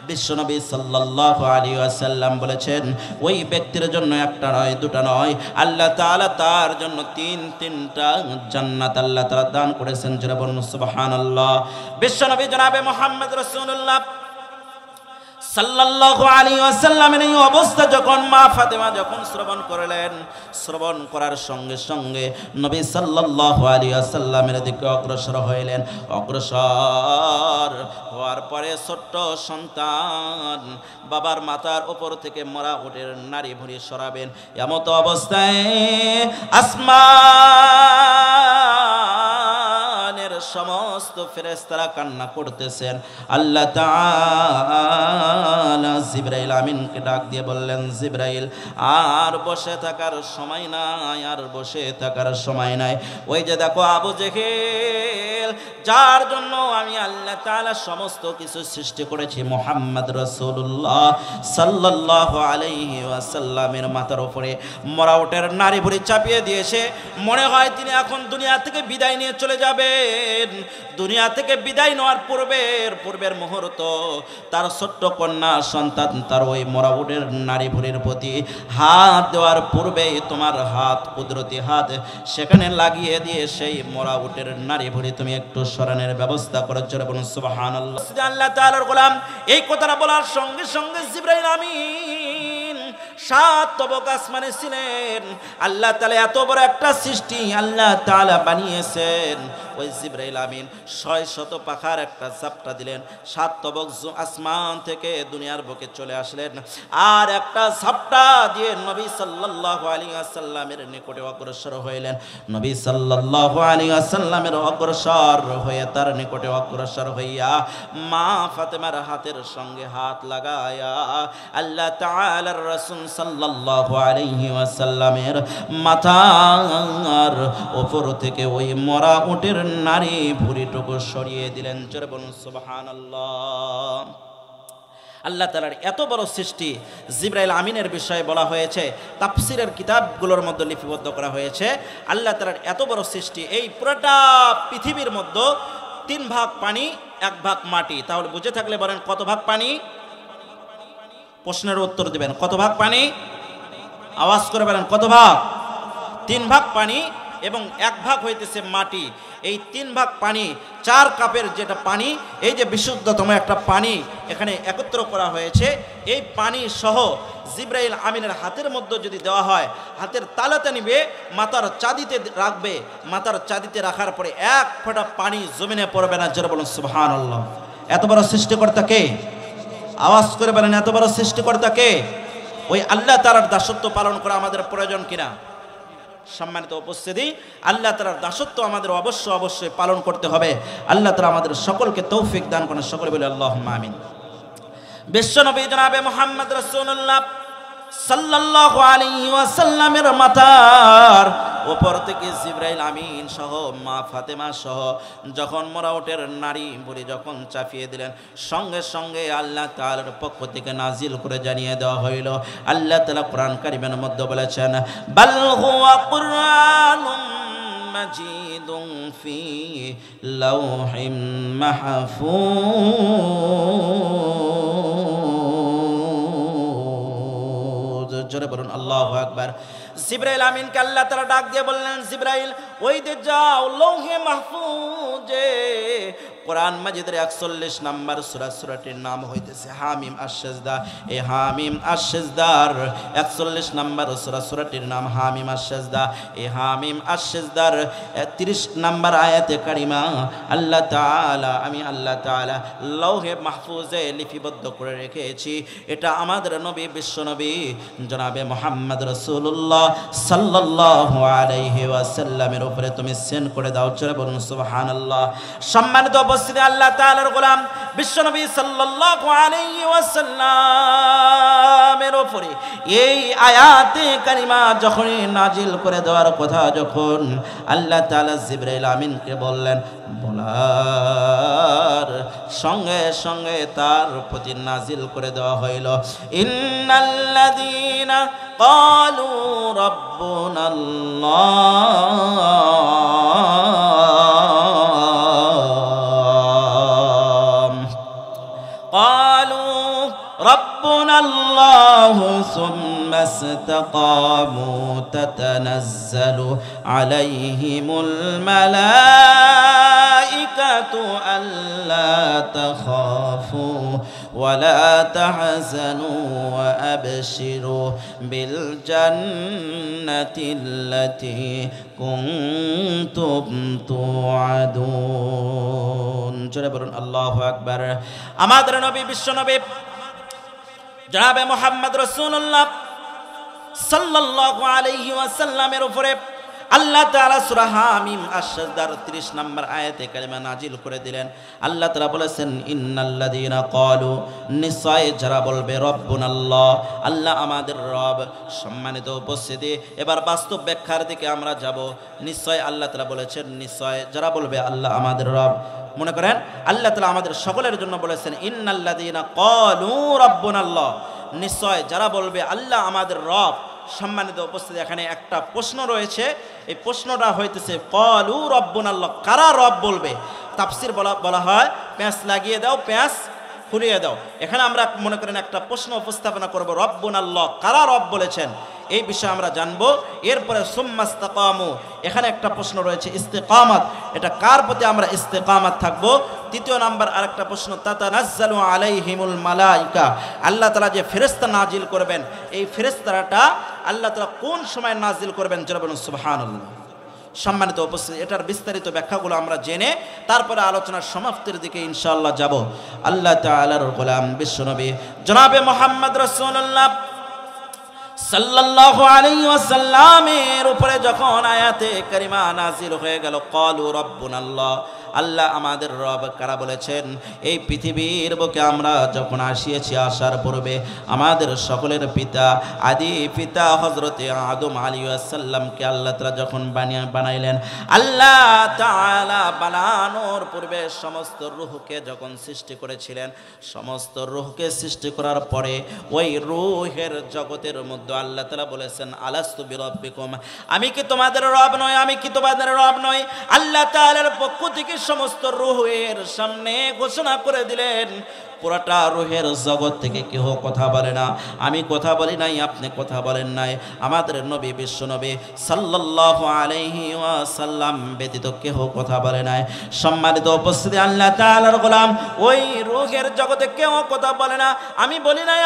বিশ্বনবী সাল্লাল্লাহু আলাইহি ওয়াসাল্লাম বলেছেন, ওই ব্যক্তির জন্য একটা নয়, দুটা নয়, আল্লাহ তাআলা তার জন্য তিনটা জান্নাত আল্লাহ তাআলা দান করেছেন। যারা বলুন সুবহানাল্লাহ। বিশ্বনবী জনাবে মুহাম্মদ রাসূলুল্লাহ সাল্লাল্লাহু আলাইহি ওয়াসাল্লামের এই অবস্থা যখন মা ফাতেমা যখন শ্রবণ করলেন, শ্রবণ করার সঙ্গে সঙ্গে নবী সাল্লাল্লাহু আলাইহি ওয়াসাল্লামের দিকে অগ্রসর হইলেন। অগ্রসর হওয়ার পরে ছোট্ট সন্তান বাবার মাথার উপর থেকে মরা উটের নাড়ি ভুঁড়ি সরাবেন, এমত অবস্থায় আসমানের সমস্ত ফেরেশতারা কান্না করতেছেন। আল্লাহ তাআলা জিবরাইল আমিনকে ডাক দিয়ে বললেন, জিবরাইল আর বসে থাকার সময় নাই, আর বসে থাকার সময় নাই। ওই যে দেখো আবু জেহেল, যার জন্য আমি আল্লাহ তাআলা সমস্ত কিছু সৃষ্টি করেছি, মুহাম্মদ রাসূলুল্লাহ সাল্লাল্লাহু আলাইহি ওয়াসাল্লামের মাথার উপরে মরা উটের নাড়ি ভুঁড়ি চাপিয়ে দিয়েছে। মনে হয় তিনি এখন দুনিয়া থেকে বিদায় নিয়ে চলে যাবেন। দুনিয়া থেকে বিদায় নেওয়ার পূর্বের মুহূর্ত তার ছোট্ট কন্যা সন্তান তার ওই মরা উটের নাড়ি ভুঁড়ির প্রতি হাত দেওয়ার পূর্বেই তোমার হাত, কুদরতি হাত সেখানে লাগিয়ে দিয়ে সেই মরা উটের নাড়ি ভুঁড়ি তুমি একটু সরানোর ব্যবস্থা করার জন্য বলুন সুবহানাল্লাহ। আল্লাহ তাআলার গোলাম এই কথাটা বলার সঙ্গে সঙ্গে জিবরাইল আমিন 7 তবক আসমানে ছিলেন। আল্লাহ তাআলা এত বড় একটা সৃষ্টি আল্লাহ তাআলা বানিয়েছেন। ওই জিবরাইল আমিন 600 পাখার একটা ঝাপটা দিলেন, 7 তবক আসমান থেকে দুনিয়ার বুকে চলে আসলেন, আর একটা ঝাপটা দিয়ে নবী সাল্লাল্লাহু আলাইহি ওয়াসাল্লামের নিকটে অগ্রসর হইলেন। নবী সাল্লাল্লাহু আলাইহি ওয়াসাল্লামের অগ্রসর হয়ে তার নিকটে অগ্রসর হইয়া মা ফাতেমার হাতের সঙ্গে হাত লাগায়া আল্লাহ তাআলার রাসূল সাল্লাল্লাহু আলাইহি ওয়াসাল্লামের মাথার উপর থেকে ওই মরা উটের নারী ভুঁড়িটুকু সরিয়ে দিলেন। জোরে বলুন সুবহানাল্লাহ। আল্লাহ তাআলার এত বড় সৃষ্টি জিবরাইল আমিনের বিষয়ে বলা হয়েছে, তাফসীরের কিতাবগুলোর মধ্যে লিপিবদ্ধ করা হয়েছে। আল্লাহ তাআলার এত বড় সৃষ্টি, এই পুরোটা পৃথিবীর মধ্যে 3 ভাগ পানি, 1 ভাগ মাটি। তাহলে বুঝে থাকলে বলেন কত ভাগ পানি? প্রশ্নের উত্তর দিবেন। কত ভাগ পানি? আওয়াজ করে বলেন কত ভাগ? 3 ভাগ পানি এবং 1 ভাগ হইতেছে মাটি। এই 3 ভাগ পানি, 4 কাপের যেটা পানি, এই যে বিশুদ্ধতম একটা পানি এখানে একত্র করা হয়েছে, এই পানি সহ জিবরাইল আমিনের হাতের মধ্যে যদি দেওয়া হয়, হাতের তালাতে নিবে, মাথার চাঁদিতে রাখবে, মাথার চাঁদিতে রাখার পরে 1 ফোঁটা পানি জমিনে পড়বে না। জোরে বলুন সুবহানাল্লাহ। এত বড় সৃষ্টিকর্তা কে? আওয়াজ করে বলেন এত বড় সৃষ্টিকর্তা কে? ওই আল্লাহ তাআলার দাসত্ব পালন করা আমাদের প্রয়োজন কিনা? সম্মানিত উপস্থিতি, আল্লাহ তাআলার দাসত্ব আমাদের অবশ্যই পালন করতে হবে। আল্লাহ তাআলা আমাদের সকলকে তৌফিক দান করেন। সকলে বলি আল্লাহুম্মা আমিন। বিশ্বনবী জনাবে মুহাম্মদ রাসূলুল্লাহ সাল্লাল্লাহু আলাইহি ওয়াসাল্লামের মাথার উপর থেকে জিবরাইল আমিন সহ মা ফাতেমা সহ যখন মোরা উটের নারী বুড়ি যখন চাপিয়ে দিলেন, সঙ্গে সঙ্গে আল্লাহ তাআলার পক্ষ থেকে নাজিল করে জানিয়ে দেওয়া হইল। আল্লাহ তাআলা কোরআন কারীমের মধ্যে বলেছেন, বাল হুয়া কুরআনুম মাজিদুন ফি লাওহিম মাহফুজ। জোরে বলুন আল্লাহু আকবার। জিবরাইল আমিনকে আল্লাহ তাআলা ডাক দিয়ে বললেন, জিবরাইল ওই যে যাও লৌহে মাহফুজে কোরআন মাজিদের 41 নম্বর সূরা, সূরাটির নাম হইতেছে হামিম আশ-সাজদা। এই হামিম আশ-সাজদার 41 নম্বর সূরা, সূরাটির নাম হামিম আশ-সাজদা। এই হামিম আশ-সাজদার 30 নম্বর আয়াতে কারিমা আল্লাহ তাআলা, আমি আল্লাহ তাআলা লৌহে মাহফুজে লিপিবদ্ধ করে রেখেছি। এটা আমাদের নবী, বিশ্ব নবী জনাবে মুহাম্মদ রাসূলুল্লাহ সাল্লাল্লাহু আলাইহি ওয়াসাল্লামের উপরে তুমি সেন্ড করে দাও। চলে বলুন সুবহানাল্লাহ। সম্মানিত উপস্থিতি, আল্লাহ তাআলার গোলাম বিশ্বনবী সাল্লাল্লাহু আলাইহি ওয়াসাল্লামের উপরে এই আয়াতে কারিমা যখন নাজিল করে দেওয়ার কথা যখন আল্লাহ তাআলা জিবরাইল আমিনকে বললেন, বলার সঙ্গে সঙ্গে তার প্রতি নাজিল করে দেওয়া হইল, ইন্নাল্লাযীনা ক্বালু ربنا الله ثم استقاموا تتنزل عليهم الملائكة ألا تخافوا ولا تحزنوا وأبشروا بالجنة التي كنتم توعدون। জোরে বলুন আল্লাহু আকবার। আমাদের নবী, বিশ্ব নবী জনাবে মুহাম্মদ রাসূলুল্লাহ সাল্লাল্লাহু আলাইহি ওয়াসাল্লামের উপরে আল্লাহ তাআলা সূরা হামিম আশ-সাজদার 30 নম্বর আয়াতে কারিমা নাজিল করে দিলেন। আল্লাহ তাআলা বলেছেন, ইন্নাল্লাযীনা ক্বালু, নিশ্চয় যারা বলবে রব্বুনাল্লাহ, আল্লাহ আমাদের রব। সম্মানিত উপস্থিতি, এবার বাস্তব ব্যাখ্যার দিকে আমরা যাব। নিশ্চয় আল্লাহ তাআলা বলেছেন, নিশ্চয় যারা বলবে আল্লাহ আমাদের রব। মনে করেন আল্লাহ তাআলা আমাদের সকলের জন্য বলেছেন, ইন্নাল্লাযীনা ক্বালু রব্বুনাল্লাহ, নিশ্চয় যারা বলবে আল্লাহ আমাদের রব। সম্মানিত উপস্থিতি, এখানে একটা প্রশ্ন রয়েছে। এই প্রশ্নটা হইতেছে ক্বালু রব্বুনাল্লাহ, কারা রব বলবে? তাফসীর বলা হয় পেঁচ লাগিয়ে দাও, পেঁচ খুলিয়ে দাও। এখানে আমরা মনে করেন একটা প্রশ্ন উপস্থাপনা করব, রব্বুনাল্লাহ, কারা রব বলেছেন এই বিষয়ে আমরা জানবো। এরপরে সুম্মাস্তাকামু, এখানে একটা প্রশ্ন রয়েছে ইস্তিকামাত, এটা কার প্রতি আমরা ইস্তিকামাত থাকবো। তৃতীয় নাম্বার আরেকটা প্রশ্ন, তাতানাজ্জালু আলাইহিমুল মালাইকা, আল্লাহ তাআলা যে ফেরেশতা নাজিল করবেন, এই ফেরেশতাটা আল্লাহ তাআলা কোন সময় নাজিল করবেন? জোরে বলুন সুবহানাল্লাহ। সম্মানিত উপস্থিতি, এটার বিস্তারিত ব্যাখ্যাগুলো আমরা জেনে তারপরে আলোচনার সমাপ্তির দিকে ইনশাআল্লাহ যাব। আল্লাহ তাআলার গোলাম বিশ্বনবী জনাবে মুহাম্মদ রাসূলুল্লাহ সাল্লাল্লাহু আলাইহি ওয়াসাল্লামের উপরে যখন আয়াতে কারিমা নাজিল হয়ে গেল, ক্বালু রব্বুনাল্লাহ, আল্লাহ আমাদের রব কারা বলেছেন? এই পৃথিবীর বুকে আমরা যখন আসিয়েছি, আসার পূর্বে আমাদের সকলের পিতা, আদি পিতা হযরতে আদম আলাইহিস সালামকে আল্লাহ তাআলা যখন বানাইলেন, আল্লাহ তাআলা বানানোর পূর্বে সমস্ত রূহকে যখন সৃষ্টি করেছিলেন, সমস্ত রূহকে সৃষ্টি করার পরে ওই রূহের জগতের মধ্যে আল্লাহ তাআলা বলেছেন, আলাস্তু বিরাব্বিকুম, আমি কি তোমাদের রব নই? আমি কি তোমাদের রব নই? আল্লাহ তাআলার পক্ষ থেকে সমস্ত রূহের সামনে ঘোষণা করে দিলেন। পুরাটা রূহের জগৎ থেকে কেউ কথা বলে না, আমি কথা বলি নাই, আপনি কথা বলেন নাই, আমাদের নবী বিশ্ব নবী সাল্লাল্লাহু আলাইহি ওয়াসাল্লাম ব্যতীত কেউ কথা বলে নাই। সম্মানিত উপস্থিতি, আল্লাহ তাআলার গোলাম, ওই রূহের জগতে কেউ কথা বলে না, আমি বলি নাই,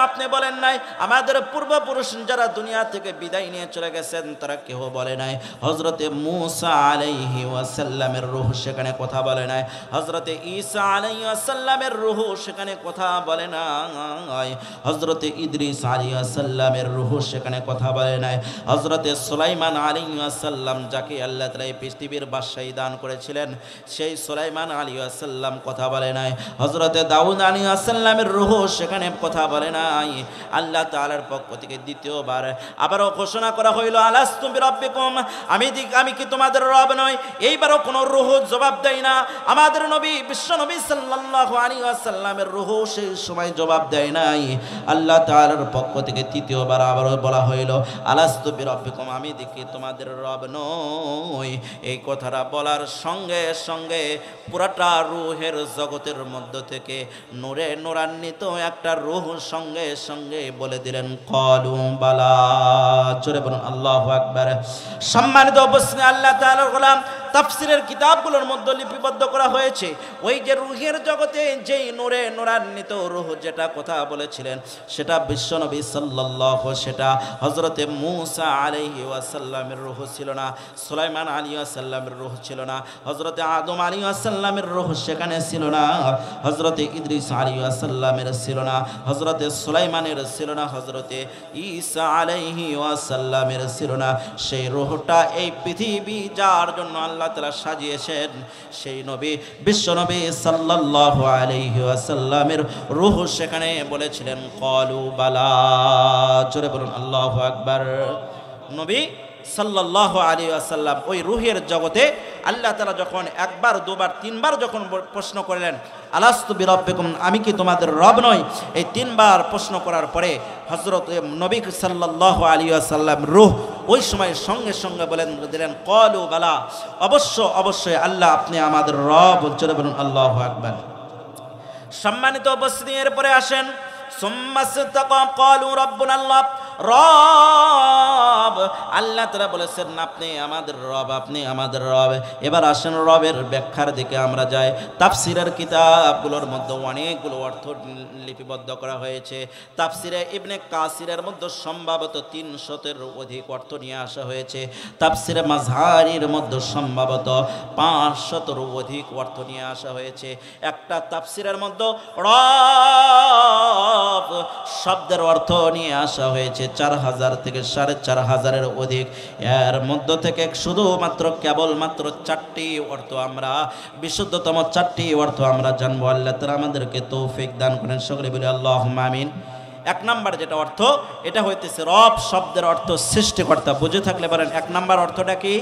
আপনি বলেন নাই, আমাদের পূর্বপুরুষ যারা দুনিয়া থেকে বিদায় নিয়ে চলে গেছেন তারা কেউ বলে নাই। হযরতে মূসা আলাইহি ওয়াসাল্লামের রূহ সেখানে কথা বলে নাই, হযরতে ঈসা আলাইহিস সালামের রূহ সেখানে কথা বলে নাই, হযরতে ইদ্রিস আলাইহিস সালামের রূহ সেখানে কথা বলে নাই, হযরতে সুলাইমান আলাইহিস সালাম যাকে আল্লাহ তাআলা এই পৃথিবীর বাদশাহী দান করেছিলেন সেই সুলাইমান আলাইহিস সালাম কথা বলে নাই, হযরতে দাউদ আলাইহিস সালামের রূহ সেখানে কথা বলে নাই। আল্লাহ তাআলার পক্ষ থেকে দ্বিতীয়বার আবারও ঘোষণা করা হইল আলাস্তু বিরাব্বিকুম, আমি কি তোমাদের রব নই? এইবারও কোনো রূহ জবাব দেয় না। আমাদের নবী বিশ্ব নবী সাল্লাল্লাহু আলাইহি ওয়াসাল্লামের রূহ সেই সময় জবাব দেয় নাই। আল্লাহ তাআলার পক্ষ থেকে তৃতীয়বার আবারও বলা হইল আলাস্তু বিরাব্বিকুম, আমি দেখি তোমাদের রব নই। এই কথাটা বলার সঙ্গে সঙ্গে পুরাটা রূহের জগতের মধ্য থেকে নূরে নূরান্বিত একটা রূহ সঙ্গে সঙ্গে বলে দিলেন ক্বালু বালা। জোরে বলুন আল্লাহু আকবার। সম্মানিত উপস্থিতি, আল্লাহ তাআলার গোলাম, তাফসীরের কিতাবগুলোর মধ্যে লিপিবদ্ধ করা হয়েছে ওই যে রূহের জগতে যেই নূরে নূরান্বিত রূহ যেটা কথা বলেছিলেন সেটা বিশ্বনবী সাল্লাল্লাহু, সেটা হযরতে মূসা আলাইহি ওয়াসাল্লামের রূহ ছিল না, সুলাইমান আলাইহিস সালামের রূহ ছিল না, হযরতে আদম আলাইহিস সালামের রূহ সেখানে ছিল না, হযরতে ইদ্রিস আলাইহিস সালামের ছিল না, হযরতে সুলাইমানের ছিল না, হযরতে ঈসা আলাইহি ওয়াসাল্লামের ছিল না। সেই রূহটা এই পৃথিবী যার জন্য আল্লাহ তাআলা সাজিয়েছেন সেই নবী বিশ্বনবী সাল্লাল্লাহু আলাইহি ওয়াসাল্লামের রূহ সেখানে বলেছিলেন ক্বালু বালা। জোরে বলুন আল্লাহু আকবার। নবী সাল্লাল্লাহু আলাইহি ওয়াসাল্লাম ওই রূহের জগতে আল্লাহ তাআলা যখন একবার দুবার তিনবার যখন প্রশ্ন করলেন আলাস্তু বিরাব্বিকুম, আমি কি তোমাদের রব নই, এই তিনবার প্রশ্ন করার পরে হযরত নবী সাল্লাল্লাহু আলাইহি ওয়াসাল্লাম রূহ ওই সময় সঙ্গে সঙ্গে বলেন দিলেন ক্বালু বালা, অবশ্যই আল্লাহ আপনি আমাদের রব। জোরে বলুন আল্লাহু আকবার। সম্মানিত উপস্থিতি, এরপরে আসেন সুম্মাস্তাকাম ক্বালু রাব্বুনা আল্লাহ, রব আল্লাহ তাআলা বলেছেন আপনি আমাদের রব, আপনি আমাদের রব। এবার আসেন রবের ব্যাখ্যার দিকে আমরা যাই। তাফসীরের কিতাবগুলোর মধ্যে অনেকগুলো অর্থ লিপিবদ্ধ করা হয়েছে। তাফসীরে ইবনে কাসিরের মধ্যে সম্ভবত 300-এর অধিক অর্থ নিয়ে আসা হয়েছে। তাফসীরে মাযহারির মধ্যে সম্ভবত 500-এর অধিক অর্থ নিয়ে আসা হয়েছে। একটা তাফসীরের মধ্যে রব শব্দের অর্থ নিয়ে আসা হয়েছে 4000 থেকে 4500-এর অধিক। এর মধ্য থেকে শুধুমাত্র কেবলমাত্র 4টি অর্থ আমরা, বিশুদ্ধতম 4টি অর্থ আমরা জানবো। আল্লাহ তাআলা আমাদেরকে তৌফিক দান করেন, সকলে বলি আল্লাহুম্মা আমিন। 1 নাম্বার যেটা অর্থ, এটা হইতেছে রব শব্দের অর্থ সৃষ্টিকর্তা। বুঝে থাকলে বলেন 1 নাম্বার অর্থটা কি?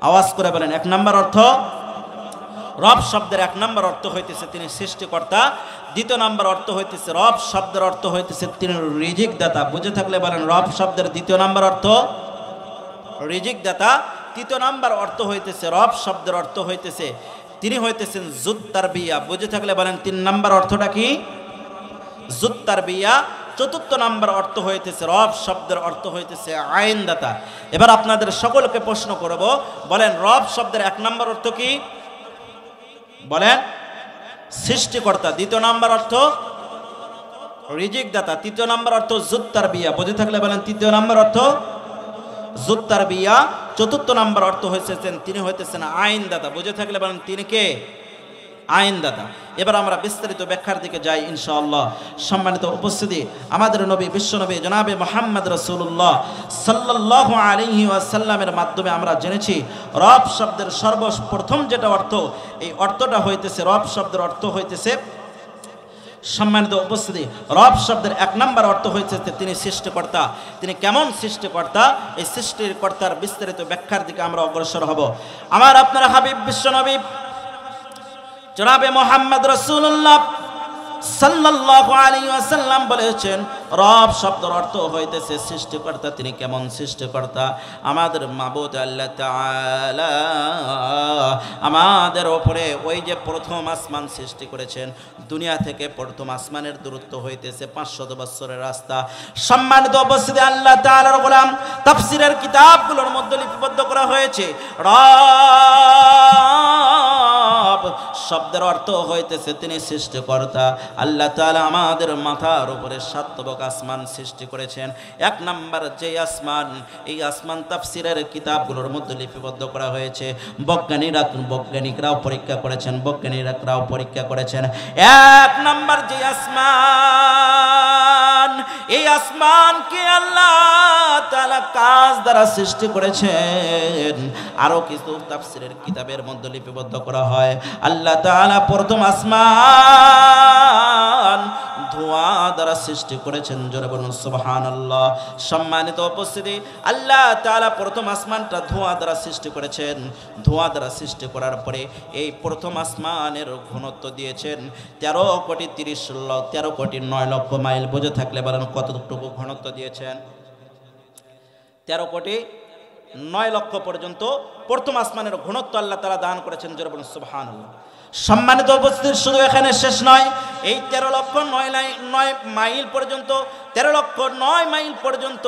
আওয়াজ করে বলেন 1 নাম্বার অর্থ। রব শব্দের 1 নাম্বার অর্থ হইতেছে তিনি সৃষ্টিকর্তা। 2 নাম্বার অর্থ হইতেছে রব শব্দের অর্থ হইতেছে তিনি রিজিক দাতা। বুঝে থাকলে বলেন রব শব্দের 2 নাম্বার অর্থ রিজিক দাতা। 3 নাম্বার অর্থ হইতেছে রব শব্দের অর্থ হইতেছে তিনি হইতেছেন যুত তারবিয়া। বুঝে থাকলে বলেন 3 নাম্বার অর্থটা কি? যুত তারবিয়া। 4 নাম্বার অর্থ হইতেছে রব শব্দের অর্থ হইতেছে আইন দাতা। এবার আপনাদের সকলকে প্রশ্ন করব, বলেন রব শব্দের 1 নাম্বার অর্থ কি? বলেন সৃষ্টিকর্তা। 2 নাম্বার অর্থ রিজিক দাতা। 3 নাম্বার অর্থ যুত তারবিয়া। বুঝে থাকলে বলেন 3 নাম্বার অর্থ যুত তারবিয়া। 4 নাম্বার অর্থ হইতেছেন তিনি হইতেছেন আইন দাতা। বুঝে থাকলে বলেন তিনি কে? আইন দাতা। এবার আমরা বিস্তারিত ব্যাখ্যার দিকে যাই ইনশাআল্লাহ। সম্মানিত উপস্থিতি, আমাদের নবী বিশ্বনবী জনাবে মুহাম্মদ রাসূলুল্লাহ সাল্লাল্লাহু আলাইহি ওয়াসাল্লামের মাধ্যমে আমরা জেনেছি রব শব্দের সর্বপ্রথম যেটা অর্থ, এই অর্থটা হইতেছে রব শব্দের অর্থ হইতেছে, সম্মানিত উপস্থিতি, রব শব্দের 1 নাম্বার অর্থ হয়েছে তিনি সৃষ্টিকর্তা। তিনি কেমন সৃষ্টিকর্তা, এই সৃষ্টিকর্তার বিস্তারিত ব্যাখ্যার দিকে আমরা অগ্রসর হব। আমার আপনার হাবিব বিশ্বনবী জনাবে মুহাম্মদ রাসূলুল্লাহ সাল্লাল্লাহু আলাইহি ওয়াসাল্লাম বলেছেন রব শব্দের অর্থ হইতেছে সৃষ্টিকর্তা। তিনি কেমন সৃষ্টিকর্তা? আমাদের মাবুদ আল্লাহ তাআলা আমাদের উপরে ওই যে প্রথম আসমান সৃষ্টি করেছেন, দুনিয়া থেকে প্রথম আসমানের দূরত্ব হইতেছে 500 বছরের রাস্তা। সম্মানিত উপস্থিতি, আল্লাহ তাআলার গোলাম, তাফসীরের কিতাবগুলোর মধ্যে লিপিবদ্ধ করা হয়েছে রব শব্দের অর্থ হইতেছে তিনি সৃষ্টিকর্তা। আল্লাহ তাআলা আমাদের মাথার উপরে সাতবক আসমান সৃষ্টি করেছেন। এক নাম্বার যে আসমান, এই আসমান তাফসীরের কিতাবগুলোর মধ্যে লিপিবদ্ধ করা হয়েছে। বৈজ্ঞানিকরাও পরীক্ষা করেছেন। এক নাম্বার যে আসমান, এই আসমানকে আল্লাহ তাআলা কাঁচ দ্বারা সৃষ্টি করেছেন। আরো কিছু তাফসীরের কিতাবের মধ্যে লিপিবদ্ধ করা হয় আল্লাহ তাআলা প্রথম আসমান ধোঁয়া দ্বারা সৃষ্টি করেছেন। জোরে বলুন সুবহানাল্লাহ। সম্মানিত উপস্থিতি, আল্লাহ তাআলা প্রথম আসমানটা ধোঁয়া দ্বারা সৃষ্টি করেছেন। ধোঁয়া দ্বারা সৃষ্টি করার পরে এই প্রথম আসমানের ঘনত্ব দিয়েছেন 13 কোটি 9 লক্ষ মাইল। বুঝে থাকলে বলেন কতটুকু ঘনত্ব দিয়েছেন? 13 কোটি 9 লক্ষ পর্যন্ত প্রথম আসমানের ঘনত্ব আল্লাহ তাআলা দান করেছেন। জোরে বলুন সুবহানাল্লাহ। সম্মানিত উপস্থিতি, শুধু এখানে শেষ নয়, এই 13 লক্ষ 9 মাইল পর্যন্ত 13 লক্ষ 9 মাইল পর্যন্ত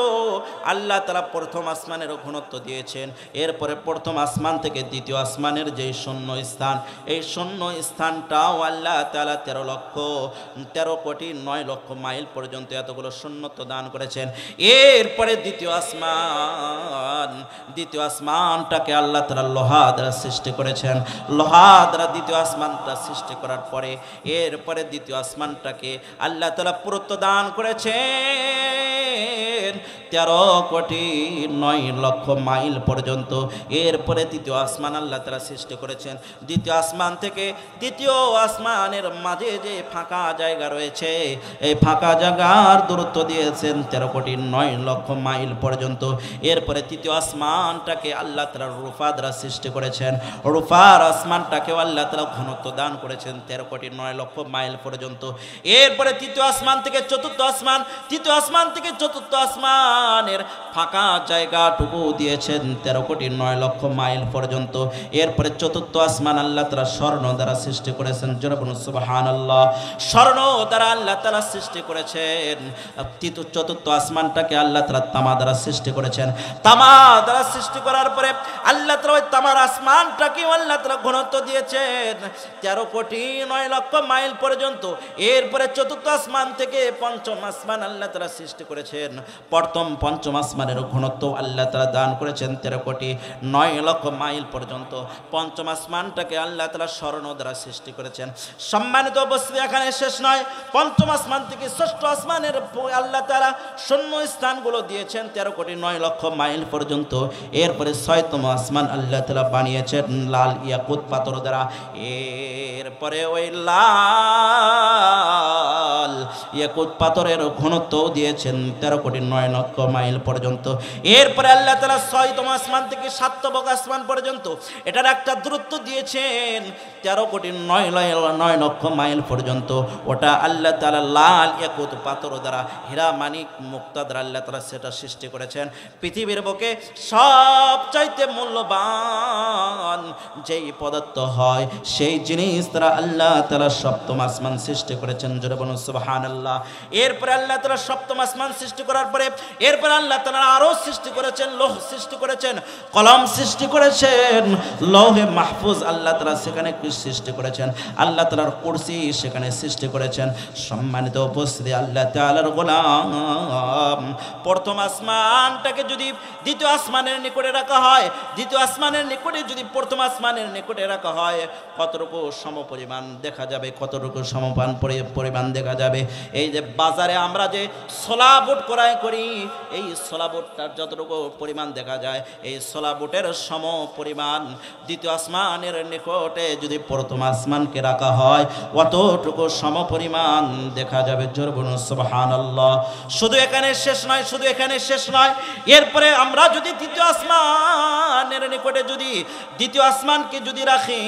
আল্লাহ তাআলা প্রথম আসমানের ঘনত্ব দিয়েছেন। এরপরে প্রথম আসমান থেকে দ্বিতীয় আসমানের যে শূন্য স্থান, এই শূন্য স্থানটাও আল্লাহ তাআলা 13 কোটি 9 লক্ষ মাইল পর্যন্ত এতগুলো শূন্যত্ব দান করেছেন। এরপরে দ্বিতীয় আসমানটাকে আল্লাহ তাআলা লোহা দ্বারা সৃষ্টি করেছেন। লোহা দ্বারা দ্বিতীয় আসমানটা সৃষ্টি করার পরে এরপরে দ্বিতীয় আসমানটাকে আল্লাহ তাআলা পুরুত্ব দান করেছেন 13 কোটি 9 লক্ষ মাইল পর্যন্ত। এরপরে দ্বিতীয় আসমান আল্লাহ তাআলা সৃষ্টি করেছেন। দ্বিতীয় আসমান থেকে তৃতীয় আসমানের মাঝে যে ফাঁকা জায়গা রয়েছে, এই ফাঁকা জায়গার দূরত্ব দিয়েছেন 13 কোটি 9 লক্ষ মাইল পর্যন্ত। এরপরে তৃতীয় আসমানটাকে আল্লাহ তাআলা রূপা দ্বারা সৃষ্টি করেছেন। রূপার আসমানটাকেও আল্লাহ তাআলা ঘনত্ব দান করেছেন 13 কোটি 9 লক্ষ মাইল পর্যন্ত। এরপরে তৃতীয় আসমান থেকে চতুর্থ আসমান, তৃতীয় আসমান থেকে চতুর্থ আসমানের ফাঁকা জায়গাটুকু দিয়েছেন 13 কোটি 9 লক্ষ মাইল পর্যন্ত। এরপরে চতুর্থ আসমান আল্লাহ তাআলা স্বর্ণ দ্বারা সৃষ্টি করেছেন। জোরে বলুন সুবহানাল্লাহ। স্বর্ণ দ্বারা আল্লাহ তাআলা সৃষ্টি করেছেন। চতুর্থ আসমানটাকে আল্লাহ তাআলা তামা দ্বারা সৃষ্টি করেছেন। তামা দ্বারা সৃষ্টি করার পরে আল্লাহ তাআলা ওই তামার আসমানটাকে আল্লাহ তাআলা ঘনত্ব দিয়েছেন 13 কোটি 9 লক্ষ মাইল পর্যন্ত। এরপরে চতুর্থ আসমান থেকে পঞ্চম আসমান আল্লাহ তাআলা সৃষ্টি করেছেন। পঞ্চম আসমানের ঘনত্ব আল্লাহ তাআলা দান করেছেন 13 কোটি 9 লক্ষ মাইল পর্যন্ত। পঞ্চম আসমানটাকে আল্লাহ তাআলা স্বর্ণ দ্বারা সৃষ্টি করেছেন। সম্মানিত উপস্থিতি, এখানে শেষ নয়, পঞ্চম আসমান থেকে ষষ্ঠ আসমানের আল্লাহ তাআলা শূন্য স্থানগুলো দিয়েছেন 13 কোটি 9 লক্ষ মাইল পর্যন্ত। এরপরে ছয়তম আসমান আল্লাহ তাআলা বানিয়েছেন লাল ইয়াকুত পাথর দ্বারা। এরপরে ওই লাল ইয়াকুত পাথরের ঘনত্ব দিয়েছেন 13 কোটি 9 লক্ষ মাইল পর্যন্ত। এরপরে আল্লাহ তাআলা ছয়তম আসমান থেকে সাততম আসমান পর্যন্ত এটার একটা দূরত্ব দিয়েছেন 13 কোটি 9 লক্ষ মাইল পর্যন্ত। ওটা আল্লাহ তাআলা লাল ইয়াকুত পাথর দ্বারা, হীরা মানিক মুক্তা দ্বারা আল্লাহ তাআলা সেটা সৃষ্টি করেছেন। পৃথিবীর বুকে সবচাইতে মূল্যবান যেই পদার্থ হয় সেই জিনিস দ্বারা আল্লাহ তাআলা সপ্তম আসমান সৃষ্টি করেছেন। জোরে বলুন সুবহানাল্লাহ। এরপরে আল্লাহ তাআলা সপ্তম আসমান সৃষ্টি করার পরে এরপরে আল্লাহ তাআলা আরো সৃষ্টি করেছেন, লৌহ সৃষ্টি করেছেন, কলম সৃষ্টি করেছেন, লৌহে মাহফুজ আল্লাহ তাআলা সেখানে সৃষ্টি করেছেন, আল্লাহ তাআলার কুরসি সেখানে সৃষ্টি করেছেন। সম্মানিত উপস্থিতি, আল্লাহ তাআলার গোলাম, প্রথম আসমানটাকে যদি দ্বিতীয় আসমানের নিকটে রাখা হয়, দ্বিতীয় আসমানের নিকটে যদি প্রথম আসমানের নিকটে রাখা হয়, কতটুকু সমপরিমাণ দেখা যাবে, কতটুকু পরিমাণ দেখা যাবে। এই যে বাজারে আমরা যে সোলা বুট ক্রয় করি, এই সোলা বুটটার যতটুকু পরিমাণ দেখা যায়, এই সোলা বুটের সম পরিমাণ দ্বিতীয় আসমানের নিকটে যদি প্রথম আসমানকে রাখা হয়, অতটুকু সম পরিমাণ দেখা যাবে। জোরে বলুন সুবহানাল্লাহ। শুধু এখানে শেষ নয়, এরপরে আমরা যদি দ্বিতীয় আসমানের নিকটে যদি দ্বিতীয় আসমানকে যদি রাখি,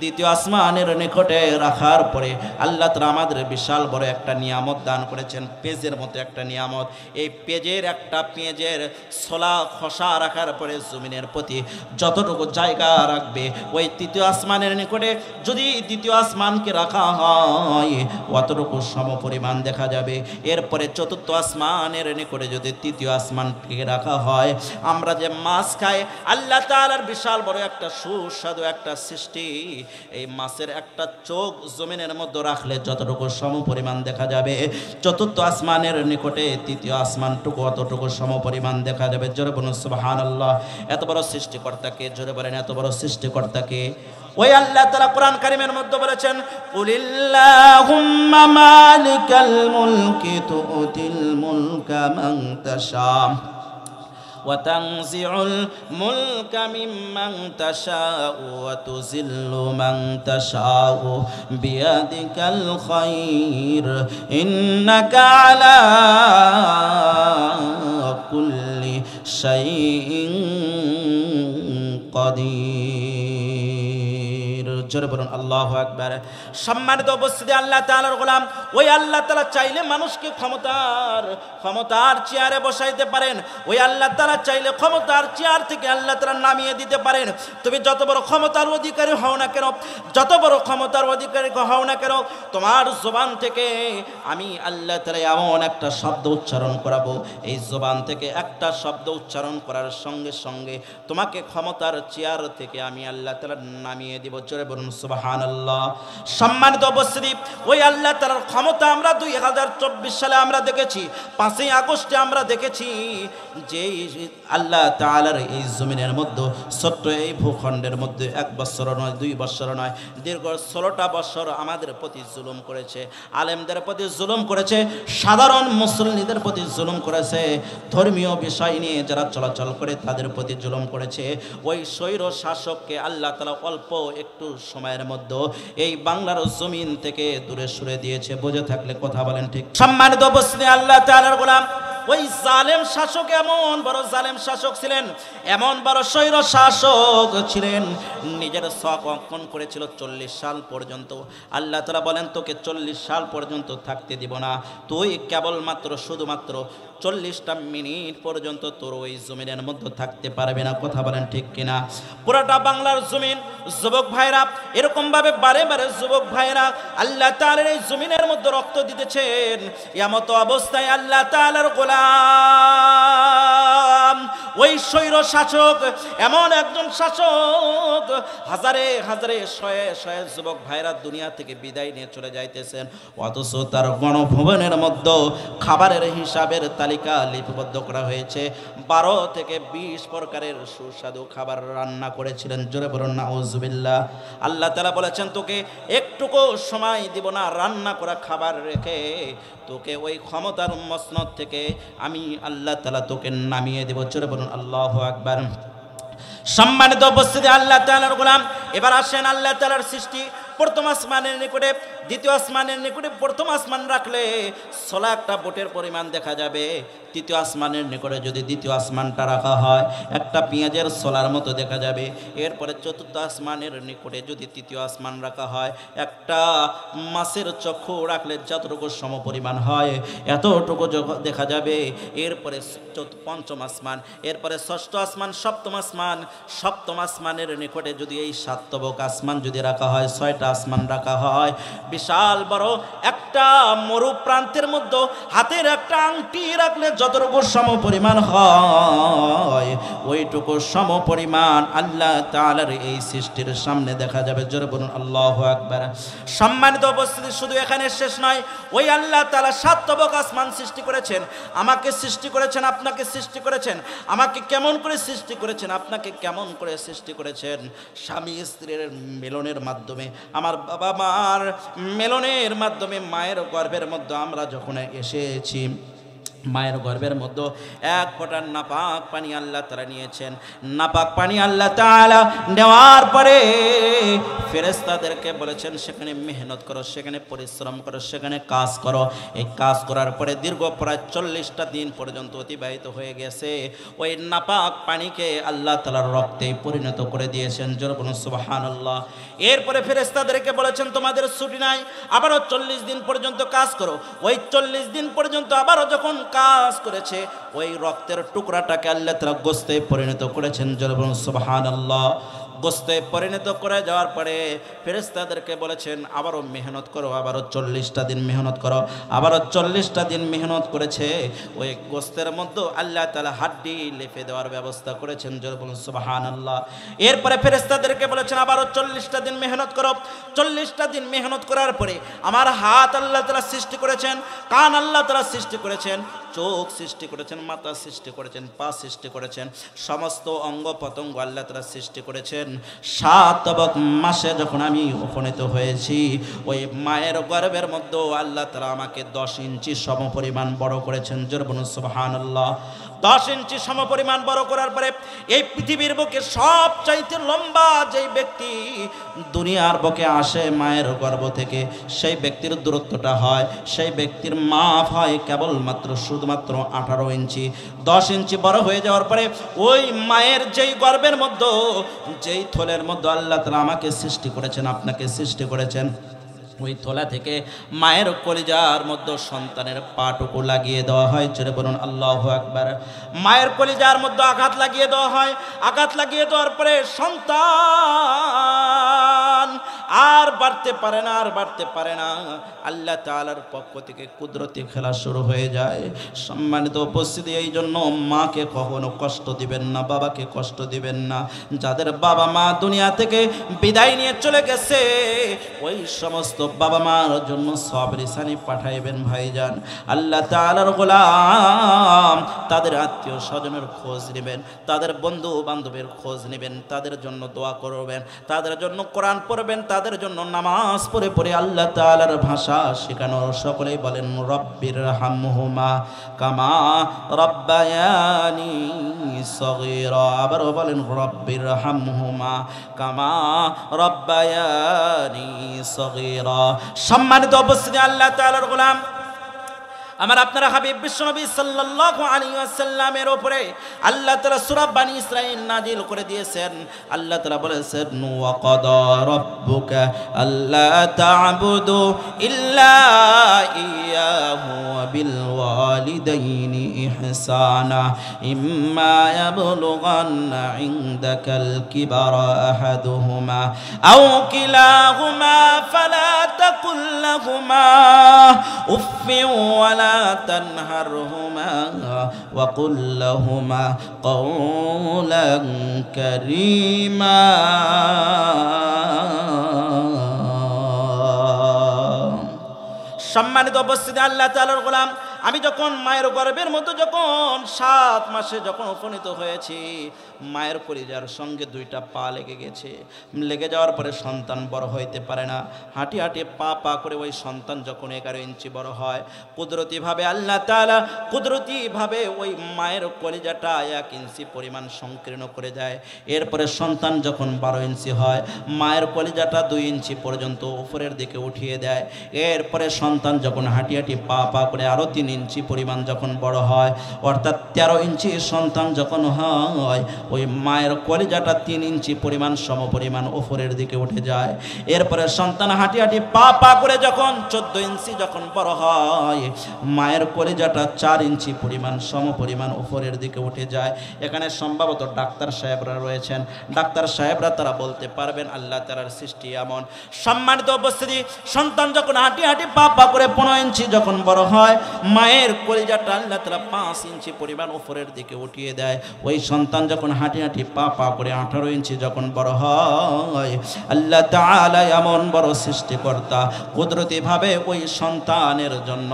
দ্বিতীয় আসমানের নিকটে রাখার পরে আল্লাহ তাআলা আমাদের বিশাল বড় একটা নিয়ামত দান করেছেন, পেজের মতো একটা নিয়ামত। এই পেজে পেঁয়াজের একটা পেঁয়াজের ছোলা খসা রাখার পরে জমিনের প্রতি যতটুকু জায়গা রাখবে ওই তৃতীয় আসমানের নিকটে যদি দ্বিতীয় আসমানকে রাখা হয় অতটুকু সমপরিমাণ দেখা যাবে। এরপরে চতুর্থ আসমানের নিকটে যদি তৃতীয় আসমানকে রাখা হয়, আমরা যে মাছ খাই আল্লাহ তাআলার বিশাল বড় একটা সুস্বাদু একটা সৃষ্টি, এই মাছের একটা চোখ জমিনের মধ্যে রাখলে যতটুকু সমপরিমাণ দেখা যাবে, চতুর্থ আসমানের নিকটে তৃতীয় আসমানটুকু অতটুকু সমপরিমাণ দেখা যাবে। জোরে বলুন সুবহানাল্লাহ। এত বড় সৃষ্টিকর্তাকে, জোরে বলেন এত বড় সৃষ্টিকর্তাকে। ওই আল্লাহ তাআলা কোরআন কারীমের মধ্যে বলেছেন, কুলিল্লাহুম্মা মালিকাল মুলকি তুতিল মুলকা মান তাশা ওয়া তানজিউল মুলকা মিম্মান তাশাউ ওয়া তুযিল্লু মান তাশাউ বিয়াদিকাল খায়র ইন্নাকা আলা কুল্লি শাইইন কাদির। জোরে বলুন আল্লাহু আকবার। সম্মানিত উপস্থিতি, আল্লাহ তাআলার গোলাম, ওই আল্লাহ তাআলা চাইলে মানুষকে ক্ষমতার চেয়ারে বসাইতে পারেন। ওই আল্লাহ তাআলা চাইলে ক্ষমতার চেয়ার থেকে আল্লাহ তাআলা নামিয়ে দিতে পারেন। তুমি যত বড় ক্ষমতার অধিকারী হও না কেন, যত বড় ক্ষমতার অধিকারী হও না কেন, তোমার জবান থেকে আমি আল্লাহ তাআলা এমন একটা শব্দ উচ্চারণ করাবো, এই জবান থেকে একটা শব্দ উচ্চারণ করার সঙ্গে সঙ্গে তোমাকে ক্ষমতার চেয়ার থেকে আমি আল্লাহ তাআলা নামিয়ে দিব। জোরে বলুন সুবহানাল্লাহ। সম্মানিত উপস্থিতি, ওই আল্লাহ তাআলার ক্ষমতা আমরা 2024 সালে আমরা দেখেছি, 5ই আগস্টে আমরা দেখেছি যে আল্লাহ তাআলার এই জমিনের মধ্যে ছোট্ট এই ভূখণ্ডের মধ্যে 1 বছর নয়, 2 বছর নয়, দীর্ঘ 16টা বছর আমাদের প্রতি জুলুম করেছে, আলেমদের প্রতি জুলুম করেছে, সাধারণ মুসল্লিদের প্রতি জুলুম করেছে, ধর্মীয় বিষয় নিয়ে যারা চলাচল করে তাদের প্রতি জুলুম করেছে। ওই স্বৈর শাসককে আল্লাহ তাআলা অল্প একটু সময়ের মধ্যে এই বাংলার জমিন থেকে দূরে সরে দিয়েছে। বুঝে থাকলে কথা বলেন ঠিক। সম্মানিত উপস্থিতি, আল্লাহ তাআলার গোলাম, ওই জালেম শাসক এমন বড় জালেম শাসক ছিলেন, এমন বড় স্বৈর শাসক ছিলেন, নিজের শখ অঙ্কন করেছিল 40 সাল পর্যন্ত। আল্লাহ তাআলা বলেন, তোকে 40 সাল পর্যন্ত থাকতে দিব না, তুই কেবলমাত্র শুধুমাত্র 40টা মিনিট পর্যন্ত তোর ওই জমিনের মধ্যে থাকতে পারবে না। কথা বলেন ঠিক কিনা? পুরোটা বাংলার জমিন, যুবক ভাইরা, এরকম ভাবে বারে বারে যুবক ভাইরা আল্লাহ তাআলার এই জমিনের মধ্যে রক্ত দিতেছেন। এমত অবস্থায় আল্লাহ তাআলার গোলাম, ওই স্বৈর শাসক, এমন একজন শাসক, হাজারে হাজারে শয়ে শয়ে যুবক ভাইরা দুনিয়া থেকে বিদায় নিয়ে চলে যাইতেছেন, অথচ তার গণভবনের মধ্যে খাবারের হিসাবের তালিকা লিপিবদ্ধ করা হয়েছে। 12 থেকে 20 প্রকারের সুস্বাদু খাবার রান্না করেছিলেন। জোরে বলুন নাউজুবিল্লাহ। আল্লাহ তাআলা বলেছেন, তোকে একটুকু সময় দিব না, রান্না করা খাবার রেখে তোকে ওই ক্ষমতার মসনদ থেকে আমি আল্লাহ তাআলা তোকে নামিয়ে দেব। জোরে বলুন আল্লাহু আকবার। সম্মানিত উপস্থিতি, আল্লাহ তাআলার গোলাম, এবার আসেন আল্লাহ তাআলার সৃষ্টি। প্রথম আসমানের নিকটে দ্বিতীয় আসমানের নিকটে প্রথম আসমান রাখলে 16 একটা বোটের পরিমাণ দেখা যাবে। তৃতীয় আসমানের নিকটে যদি দ্বিতীয় আসমানটা রাখা হয়, একটা পেঁয়াজের ছোলার মতো দেখা যাবে। এরপরে চতুর্থ আসমানের নিকটে যদি তৃতীয় আসমান রাখা হয়, একটা মাছের চক্ষু রাখলে যতটুকু সমপরিমাণ হয় এতটুকু দেখা যাবে। এরপরে পঞ্চম আসমান, এরপরে ষষ্ঠ আসমান, সপ্তম আসমান। সপ্তম আসমানের নিকটে যদি এই সাতবক আসমান যদি রাখা হয়, 6টা আসমান রাখা হয়, বিশাল বড় একটা মরু প্রান্তের মধ্যে হাতের একটা আংটি রাখলে যতটুকু সমপরিমাণ হয় ওইটুকু সমপরিমাণ আল্লাহ তাআলার এই সৃষ্টির সামনে দেখা যাবে। জোরে বলুন আল্লাহু আকবার। সম্মানিত উপস্থিতি, শুধু এখানে শেষ নয়, ওই আল্লাহ তাআলা 7 তবক আসমান সৃষ্টি করেছেন। আমাকে সৃষ্টি করেছেন, আপনাকে সৃষ্টি করেছেন। আমাকে কেমন করে সৃষ্টি করেছেন, আপনাকে কেমন করে সৃষ্টি করেছেন? স্বামী স্ত্রীর মিলনের মাধ্যমে, আমার বাবা মার মিলনের মাধ্যমে, মায়ের গর্ভের মধ্যে আমরা যখন এসেছি, মায়ের গর্ভের মধ্যে 1 ফোঁটা নাপাক পানি আল্লাহ তাআলা নিয়েছেন। নাপাক পানি আল্লাহ তাআলা নেওয়ার পরে ফেরেশতাদেরকে বলেছেন, সেখানে মেহনত করো, সেখানে পরিশ্রম করো, সেখানে কাজ করো। এই কাজ করার পরে দীর্ঘ প্রায় 40টা দিন পর্যন্ত অতিবাহিত হয়ে গেছে। ওই নাপাক পানিকে আল্লাহ তাআলার রক্তে পরিণত করে দিয়েছেন। জোরে বলুন সুবহানাল্লাহ। এরপরে ফেরেশতাদেরকে বলেছেন, তোমাদের ছুটি নাই, আবারও 40 দিন পর্যন্ত কাজ করো। ওই 40 দিন পর্যন্ত আবারও যখন কাজ করেছে, ওই রক্তের টুকরাটাকে আল্লাহ তাআলা গোশতে পরিণত করেছেন। জোরে বলুন সুবহানাল্লাহ। গোশতে পরিণত করে যাওয়ার পরে ফেরেশতাদেরকে বলেছেন আবারও মেহনত করো, আবারও 40টা দিন মেহনত করো। আবারও 40টা দিন মেহনত করেছে। ওই গোশতের মধ্যে আল্লাহ তাআলা হাড্ডি লেপে দেওয়ার ব্যবস্থা করেছেন। জোরে বলুন সুবহানাল্লাহ। এরপরে ফেরেশতাদেরকে বলেছেন আবারও 40টা দিন মেহনত করো। 40টা দিন মেহনত করার পরে আমার হাত আল্লাহ তাআলা সৃষ্টি করেছেন, কান আল্লাহ তাআলা সৃষ্টি করেছেন, চোখ সৃষ্টি করেছেন, মাথা সৃষ্টি করেছেন, পা সৃষ্টি করেছেন, সমস্ত অঙ্গ প্রত্যঙ্গ আল্লাহ তাআলা সৃষ্টি করেছেন। 7 মাসে যখন আমি উপনীত হয়েছি, ওই মায়ের গর্ভের মধ্যে আল্লাহ তাআলা আমাকে 10 ইঞ্চি সমপরিমাণ বড় করেছেন। জোরে বলুন সুবহানাল্লাহ। 10 ইঞ্চি সমপরিমাণ বড় করার পরে এই পৃথিবীর বুকে সবচাইতে লম্বা যেই ব্যক্তি দুনিয়ার বুকে আসে মায়ের গর্ভ থেকে, সেই ব্যক্তির দূরত্বটা হয়, সেই ব্যক্তির মাপ হয় কেবলমাত্র শুধুমাত্র 18 ইঞ্চি। 10 ইঞ্চি বড় হয়ে যাওয়ার পরে ওই মায়ের যেই গর্ভের মধ্যে, যেই থলের মধ্যে আল্লাহ তাআলা আমাকে সৃষ্টি করেছেন, আপনাকে সৃষ্টি করেছেন, ওই থলা থেকে মায়ের কলিজার মধ্যে সন্তানের পাটুকু লাগিয়ে দেওয়া হয়। জোরে বলুন আল্লাহু আকবার। মায়ের কলিজার মধ্যে আঘাত লাগিয়ে দেওয়া হয়। আঘাত লাগিয়ে দেওয়ার পরে সন্তান আর বাড়তে পারে না, আর বাড়তে পারে না। আল্লাহ তাআলার পক্ষ থেকে কুদরতি খেলা শুরু হয়ে যায়। সম্মানিত উপস্থিতি, এই জন্য মাকে কখনো কষ্ট দিবেন না, বাবাকে কষ্ট দিবেন না। যাদের বাবা মা দুনিয়া থেকে বিদায় নিয়ে চলে গেছে, ওই সমস্ত বাবা মার জন্য সবরি সানি পাঠাইবেন ভাইজান। আল্লাহ তাআলার গোলাম তাদের আত্মীয় স্বজনের খোঁজ নেবেন, তাদের বন্ধু বান্ধবের খোঁজ নেবেন, তাদের জন্য দোয়া করবেন, তাদের জন্য কোরআন পড়বেন, তাদের জন্য নামাজ পড়ে পড়ে আল্লাহ তাআলার ভাষা শেখানো। সকলেই বলেন রব্বির হামহুমা কামা রব্বায়ানি সগীরা। আবারও বলেন রব্বির হামহুমা কামা রব্বায়ানি সগীরা। সম্মানিত উপস্থিতি, আল্লাহ তাআলার গোলাম আমার আপনারা হাবিব বিশ্বনবী সাল্লাল্লাহু আলাইহি ওয়াসাল্লামের উপরে আল্লাহ তাআলা সূরা বনী ইসরাঈল নাযিল করে দিয়েছেন। আল্লাহ তাআলা বলেছেন ওয়া ক্বাদা রাব্বুকা আল্লা তা'বুদু ইল্লা ইয়াহু ওয়া বিল ওয়ালিদাইনি ইহসানা ইম্মা ইয়াবলুগান্না ইনদাকাল কিবারা আহাদুহুমা আও কিলাহুমা ফালা তাকুল লাহুমা উফফিন ওয়ালা تنهرهما وقل لهما قولا كريما। সম্মানিত উপস্থিতি, আল্লাহ তাআলার গোলাম আমি যখন মায়ের গর্ভের মধ্যে যখন 7 মাসে যখন উপনীত হয়েছি, মায়ের কলিজার সঙ্গে 2টা পা লেগে গেছে। লেগে যাওয়ার পরে সন্তান বড় হইতে পারে না। হাঁটি হাঁটি পা পা করে ওই সন্তান যখন 11 ইঞ্চি বড় হয়, কুদরতিভাবে আল্লাহ তাআলা কুদরতিভাবে ওই মায়ের কলিজাটা 1 ইঞ্চি পরিমাণ সংকীর্ণ করে দেয়। এরপরে সন্তান যখন 12 ইঞ্চি হয়, মায়ের কলিজাটা 2 ইঞ্চি পর্যন্ত উপরের দিকে উঠিয়ে দেয়। এরপরে সন্তান যখন হাঁটি হাঁটি পা পা করে আরও 3 ইঞ্চি পরিমাণ যখন বড় হয়, অর্থাৎ 13 ইঞ্চি সন্তান যখন হয়, ওই মায়ের কলিজাটা 3 ইঞ্চি পরিমাণ সমপরিমাণ উপরের দিকে উঠে যায়। এরপরে সন্তান হাঁটি হাঁটি পা পা করে যখন 14 ইঞ্চি যখন বড় হয়, মায়ের কলিজাটা 4 ইঞ্চি পরিমাণ সমপরিমাণ উপরের দিকে উঠে যায়। এখানে সম্ভবত ডাক্তার সাহেবরা রয়েছেন, ডাক্তার সাহেবরা তারা বলতে পারবেন আল্লাহ তাআলার সৃষ্টি এমন। সম্মানিত উপস্থিতি, সন্তান যখন হাঁটি হাঁটি পা পা করে 15 ইঞ্চি যখন বড় হয়, মায়ের কলিজাটা আল্লাহ তাআলা 5 ইঞ্চি পরিমাণ উপরের দিকে উঠিয়ে দেয়। ওই সন্তান যখন হাঁটি হাঁটি পা পা করে 18 ইঞ্চি যখন বড় হয়, আল্লাহ তাআলা এমন বড় সৃষ্টিকর্তা, কুদরতিভাবে ওই সন্তানের জন্য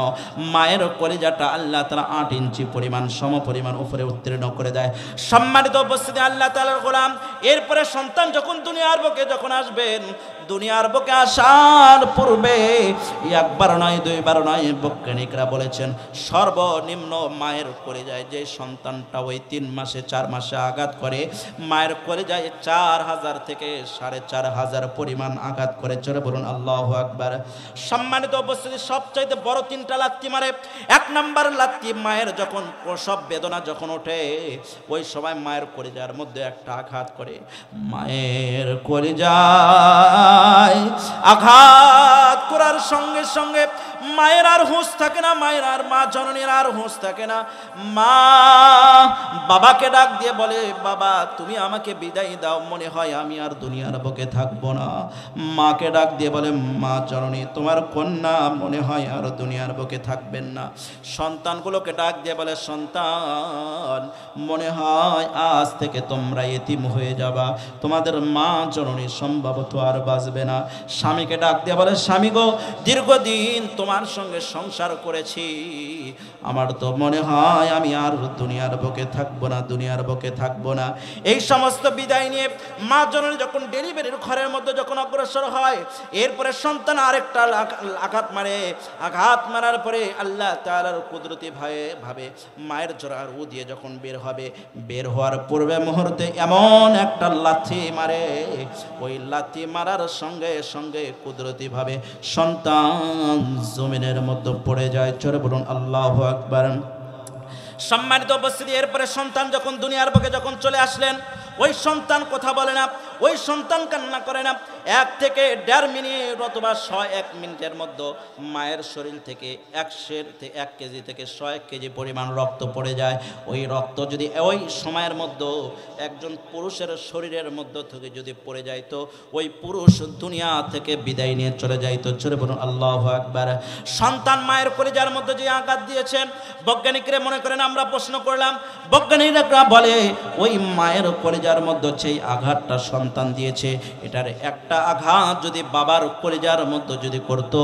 মায়ের কলিজাটা আল্লাহ তাআলা 8 ইঞ্চি পরিমাণ সমপরিমাণ উপরে উত্তীর্ণ করে দেয়। সম্মানিত উপস্থিতি, আল্লাহ তাআলার গোলাম এরপরে সন্তান যখন দুনিয়ার বুকে যখন আসবেন, দুনিয়ার বুকে আসার পূর্বে একবার নয় 2 বার নয়, বৈজ্ঞানিকরা বলেছেন সর্বনিম্ন মায়ের কলিজায় যে সন্তানটা ওই 3 মাসে 4 মাসে আঘাত করে, মায়ের কলিজায় 4000 থেকে 4500 পরিমাণ আঘাত করে। জোরে বলুন আল্লাহু আকবার। সম্মানিত উপস্থিতি, সবচাইতে বড় 3টা লাথি মারে। 1 নাম্বার লাথি মায়ের যখন প্রসব বেদনা যখন ওঠে, ওই সময় মায়ের কলিজার মধ্যে একটা আঘাত করে। মায়ের কলিজায় আঘাত করার সঙ্গে সঙ্গে মায়ের আর হুঁশ থাকে না, মায়ের আর মা জননীর আর হুঁশ থাকে না। মা বাবাকে ডাক দিয়ে বলে, বাবা তুমি আমাকে বিদায় দাও, মনে হয় আমি আর দুনিয়ার বুকে থাকবো না। মাকে ডাক দিয়ে বলে, মা জননী তোমার কন্যা মনে হয় আর দুনিয়ার বুকে থাকবেন না। সন্তানগুলোকে ডাক দিয়ে বলে, সন্তান মনে হয় আজ থেকে তোমরা এতিম হয়ে যাবা, তোমাদের মা জননী সম্ভবত আর বাঁচবে না। স্বামীকে ডাক দিয়ে বলে, স্বামী গো দীর্ঘদিন তোমার সঙ্গে সংসার করেছি, আমার তো মনে হয় আমি আর দুনিয়ার বুকে থাকবো না, দুনিয়ার বুকে থাকবো না। এই সমস্ত বিদায় নিয়ে মা জননী যখন ডেলিভারির ঘরের মধ্যে যখন অগ্রসর হয়, এরপরে সন্তান আরেকটা আঘাত মারে। আঘাত মারার পরে আল্লাহ তাআলার কুদরতি ভাবে মায়ের জোড়া রু দিয়ে যখন বের হবে, বের হওয়ার পূর্বে মুহূর্তে এমন একটা লাথি মারে, ওই লাথি মারার সঙ্গে সঙ্গে কুদরতি ভাবে সন্তান জমিনের মধ্যে পড়ে যায়। চলে বলুন আল্লাহু আকবার। সম্মানিত উপস্থিতি, এরপরে সন্তান যখন দুনিয়ার বুকে যখন চলে আসলেন, ওই সন্তান কথা বলে না, ওই সন্তান কান্না করে না। 1 থেকে 1.5 মিনিট অথবা 1 মিনিটের মধ্যে মায়ের শরীর থেকে 1 কেজি থেকে 100 কেজি পরিমাণ রক্ত পড়ে যায়। ওই রক্ত যদি ওই সময়ের মধ্যে একজন পুরুষের শরীরের মধ্যে থেকে যদি পড়ে যায়, তো ওই পুরুষ দুনিয়া থেকে বিদায় নিয়ে চলে যায়। তো চলে বলুন আল্লাহু আকবার। সন্তান মায়ের কলিজার মধ্যে যে আঘাত দিয়েছেন, বৈজ্ঞানিকরা মনে করেন, আমরা প্রশ্ন করলাম, বৈজ্ঞানিকরা বলে ওই মায়ের কলিজার মধ্যে সেই আঘাতটা সন্তান দিয়েছে, এটার একটা আঘাত যদি বাবার কলিজার মধ্যে যদি করত,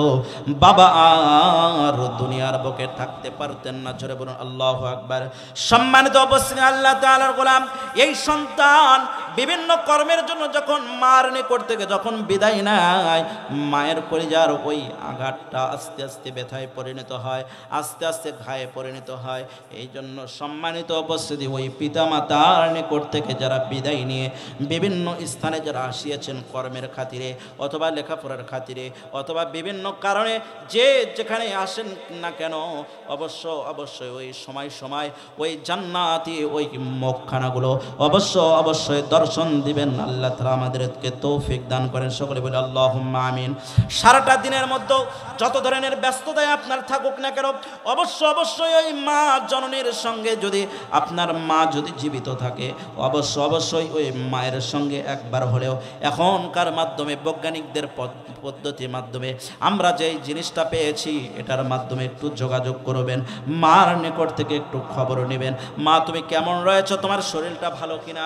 বাবা আর দুনিয়ার বুকে থাকতে পারতেন না। জোরে বলুন আল্লাহু আকবার। সম্মানিত উপস্থিতি, আল্লাহ তাআলার গোলাম, এই সন্তান বিভিন্ন কর্মের জন্য যখন মার নিকট থেকে যখন বিদায় নেয়, মায়ের কলিজার ওই আঘাতটা আস্তে আস্তে ব্যথায় পরিণত হয়, আস্তে আস্তে ঘায়ে পরিণত হয়। এই জন্য সম্মানিত উপস্থিতি, ওই পিতা মাতার নিকট থেকে যারা বিদায় নিয়ে বিভিন্ন স্থানে যারা আসিয়েছেন কর্মের খাতিরে অথবা লেখাপড়ার খাতিরে অথবা বিভিন্ন কারণে যে যেখানে আসেন না কেন, অবশ্যই ওই সময় ওই জান্নাতি ওই মুখখানাগুলো অবশ্যই দর্শন দিবেন। আল্লাহ তাআলা আমাদেরকে তৌফিক দান করেন। সকলে বলে আল্লাহুম্মা আমিন। সারাটা দিনের মধ্যে যত ধরনের ব্যস্ততায় আপনার থাকুক না কেন, অবশ্যই ওই মা জননীর সঙ্গে যদি আপনার মা যদি জীবিত থাকে, অবশ্যই ওই মায়ের সঙ্গে একবার হলেও এখনকার মাধ্যমে বৈজ্ঞানিকদের পদ্ধতির মাধ্যমে আমরা যেই জিনিসটা পেয়েছি, এটার মাধ্যমে একটু যোগাযোগ করবেন, মার নিকট থেকে একটু খবর নেবেন। মা তুমি কেমন রয়েছো, তোমার শরীরটা ভালো কিনা,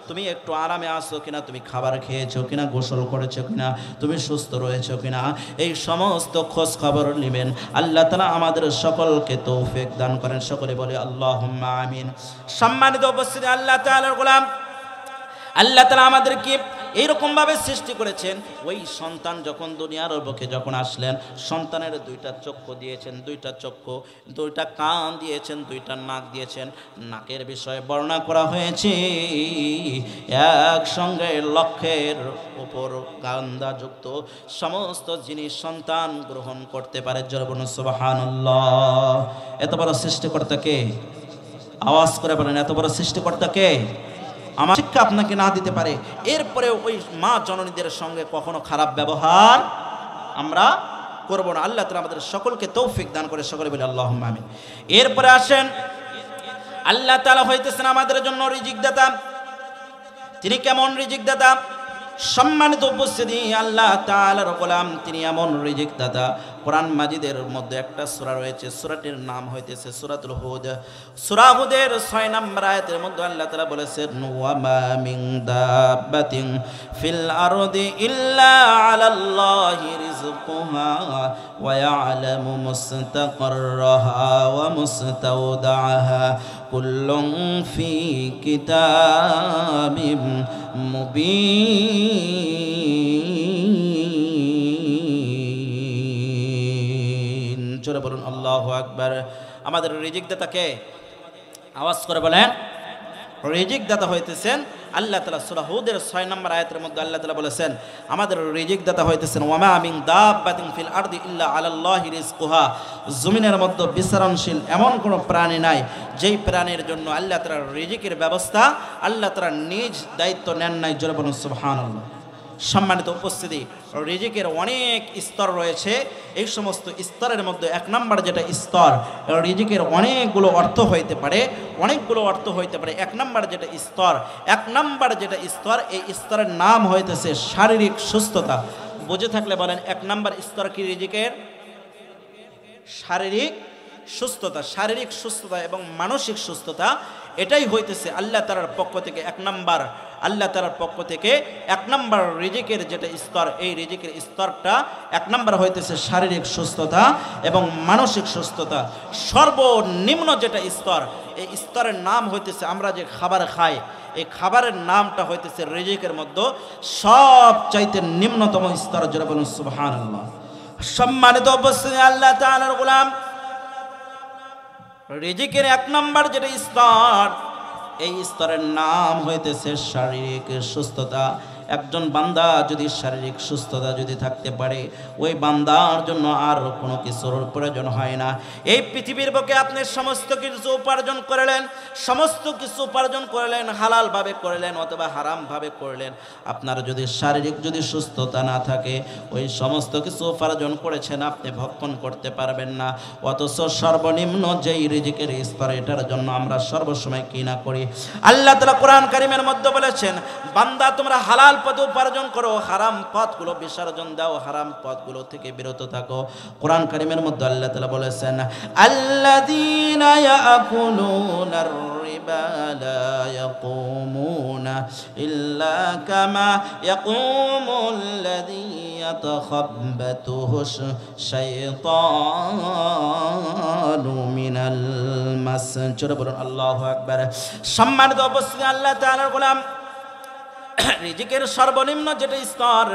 তুমি একটু আরামে আসো কিনা, তুমি খাবার খেয়েছো কিনা, গোসল করেছো কিনা, তুমি সুস্থ রয়েছো কিনা, এই সমস্ত খোঁজ খবর নেবেন। আল্লাহ তাআলা আমাদের সকলকে তৌফিক দান করেন। সকলে বলে আল্লাহুম্মা আমিন। সম্মানিত উপস্থিতি, আল্লাহ তাআলার গোলাম, আল্লাহ তাআলা আমাদেরকে এইরকম ভাবে সৃষ্টি করেছেন। ওই সন্তান যখন দুনিয়ার বুকে যখন আসলেন, সন্তানের 2টা চক্ষু দিয়েছেন, 2টা চক্ষু, 2টা কান দিয়েছেন, 2টা নাক দিয়েছেন। নাকের বিষয়ে বর্ণনা করা হয়েছে একসঙ্গে লক্ষের উপর গান্ধাযুক্ত সমস্ত জিনিস সন্তান গ্রহণ করতে পারে। জোরে বলুন সুবহানাল্লাহ। এত বড় সৃষ্টিকর্তা কে? আওয়াজ করে বলেন, এত বড় সৃষ্টিকর্তা কে? আমার শিক্ষা আপনাকে না দিতে পারে, এরপরে ওই মা জননীদের সঙ্গে কখনো খারাপ ব্যবহার আমরা করব না। আল্লাহ তাআলা আমাদের সকলকে তৌফিক দান করে। সকলে বলে আল্লাহুম্মা আমিন। এরপরে আসেন, আল্লাহ তাআলা হইতেছেন আমাদের জন্য রিজিক দাতা। তিনি কেমন রিজিক দাতা? সম্মানিত উপস্থিতি, আল্লাহ তাআলার গোলাম, তিনি এমন রিজিক দাতা। কোরআন মাজিদের মধ্যে একটা সূরা রয়েছে, সূরাটির নাম হইতেছে সূরাতুল হুদ। সূরা হুদের 6 নম্বর আয়াতের মধ্যে আল্লাহ তাআলা বলেছেন, ওয়া মা মিন দাব্বাতিন ফিল আরদি ইল্লা আলাল্লাহি রিজকুহা ওয়া ইয়ালামু মুস্তাকাররাহা ওয়া মুস্তাওদাআহা কুল্লুন ফি কিতাবিম মুবিন। জোরে বলুন আল্লাহু আকবার। আমাদের রিজিক দাতা কে? আওয়াজ করে বলেন। রিজিক দাতা হইতেছেন আল্লাহ তাআলা। সূরা হুদের 6 নম্বর আয়াতের মধ্যে আল্লাহ তাআলা বলেছেন, আমাদের রিজিক দাতা হইতেছেন ওয়া মা মিন দাব্বাতিন ফিল আরদি ইল্লা আলাল্লাহি রিজকুহা। জমিনের মধ্যে বিচরণশীল এমন কোনো প্রাণী নাই যেই প্রাণীর জন্য আল্লাহ তাআলার রিজিকের ব্যবস্থা আল্লাহ তাআলা নিজ দায়িত্ব নেন নাই। জোরে বলুন সুবহানাল্লাহ। সম্মানিত উপস্থিতি, রিজিকের অনেক স্তর রয়েছে। এই সমস্ত স্তরের মধ্যে 1 নম্বর যেটা স্তর, রিজিকের অনেকগুলো অর্থ হইতে পারে, অনেকগুলো অর্থ হইতে পারে। 1 নম্বর যেটা স্তর, 1 নম্বর যেটা স্তর, এই স্তরের নাম হইতেছে শারীরিক সুস্থতা। বুঝে থাকলে বলেন 1 নম্বর স্তর কি রিজিকের? শারীরিক সুস্থতা। শারীরিক সুস্থতা এবং মানসিক সুস্থতা, এটাই হইতেছে আল্লাহ তাআলার পক্ষ থেকে 1 নম্বর, আল্লাহ তাআলার পক্ষ থেকে 1 নম্বর রিজিকের যেটা স্তর, এই রিজিকের স্তরটা 1 নম্বর হইতেছে শারীরিক সুস্থতা এবং মানসিক সুস্থতা। সর্বনিম্ন যেটা স্তর, এই স্তরের নাম হইতেছে আমরা যে খাবার খাই, এই খাবারের নামটা হইতেছে রিজিকের মধ্যে সবচাইতে নিম্নতম স্তর। যারা বলুন সুবহানাল্লাহ। সম্মানিত উপস্থিতি, আল্লাহ তাআলার গোলাম, রিজিকের 1 নম্বর যেটা স্তর, এই স্তরের নাম হইতেছে শারীরিক সুস্থতা। একজন বান্দা যদি শারীরিক সুস্থতা যদি থাকতে পারে, ওই বান্দার জন্য আর কোনো কিছুর প্রয়োজন হয় না। এই পৃথিবীর বুকে আপনি সমস্ত কিছু উপার্জন করলেন, সমস্ত কিছু উপার্জন করলেন, হালালভাবে করলেন অথবা হারামভাবে করলেন, আপনার যদি শারীরিক যদি সুস্থতা না থাকে, ওই সমস্ত কিছু উপার্জন করেছেন আপনি ভক্ষণ করতে পারবেন না। অথচ সর্বনিম্ন যেই রিজিকের স্তর, এটার জন্য আমরা সর্বসময় কি না করি। আল্লাহ তাআলা কোরআন কারীমের মধ্যে বলেছেন, বান্দা তোমরা হালাল পথে উপার্জন করো, হারাম পথগুলো বিসর্জন দাও, হারাম পথগুলো থেকে বিরত থাকো। কোরআন কারীমের মধ্যে আল্লাহ তাআলা বলেছেন, আল্লাযীনা ইয়াকুলুনার রিবা লা ইয়াকুমুনা ইল্লা কামা ইয়াকুমুল্লাযী ইয়াতাখাব্বাতুহু শাইতানু মিনাল মাস। জোরে বলুন আল্লাহু আকবার। সম্মানিত উপস্থিতি, আল্লাহ তাআলার গোলাম, রিজিকের সর্বনিম্ন যেটা স্তর,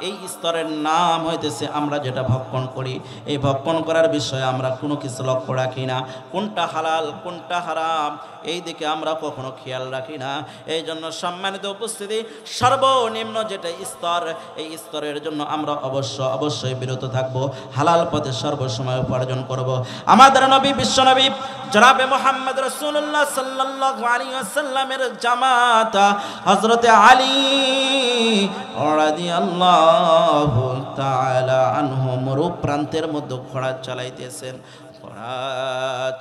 এই স্তরের নাম হইতেছে আমরা যেটা ভক্ষণ করি, এই ভক্ষণ করার বিষয়ে আমরা কোনো কিছু লক্ষ্য রাখি না। কোনটা হালাল কোনটা হারাম এই দিকে আমরা কখনো খেয়াল রাখি না। এই জন্য সম্মানিত উপস্থিতি, সর্বনিম্ন যেটা স্তর, এই স্তরের জন্য আমরা অবশ্যই বিরত থাকব, হালাল পথে সর্বসময় উপার্জন করব। আমাদের নবী বিশ্বনবী জনাবে মুহাম্মদ রাসূলুল্লাহ সাল্লাল্লাহু আলাইহি ওয়াসাল্লামের জামাতা হযরতে আলী রাদিয়াল্লাহু তাআলা আনহু মরু প্রান্তের মধ্যে ঘোড়া চালাইতেছেন। ঘোড়া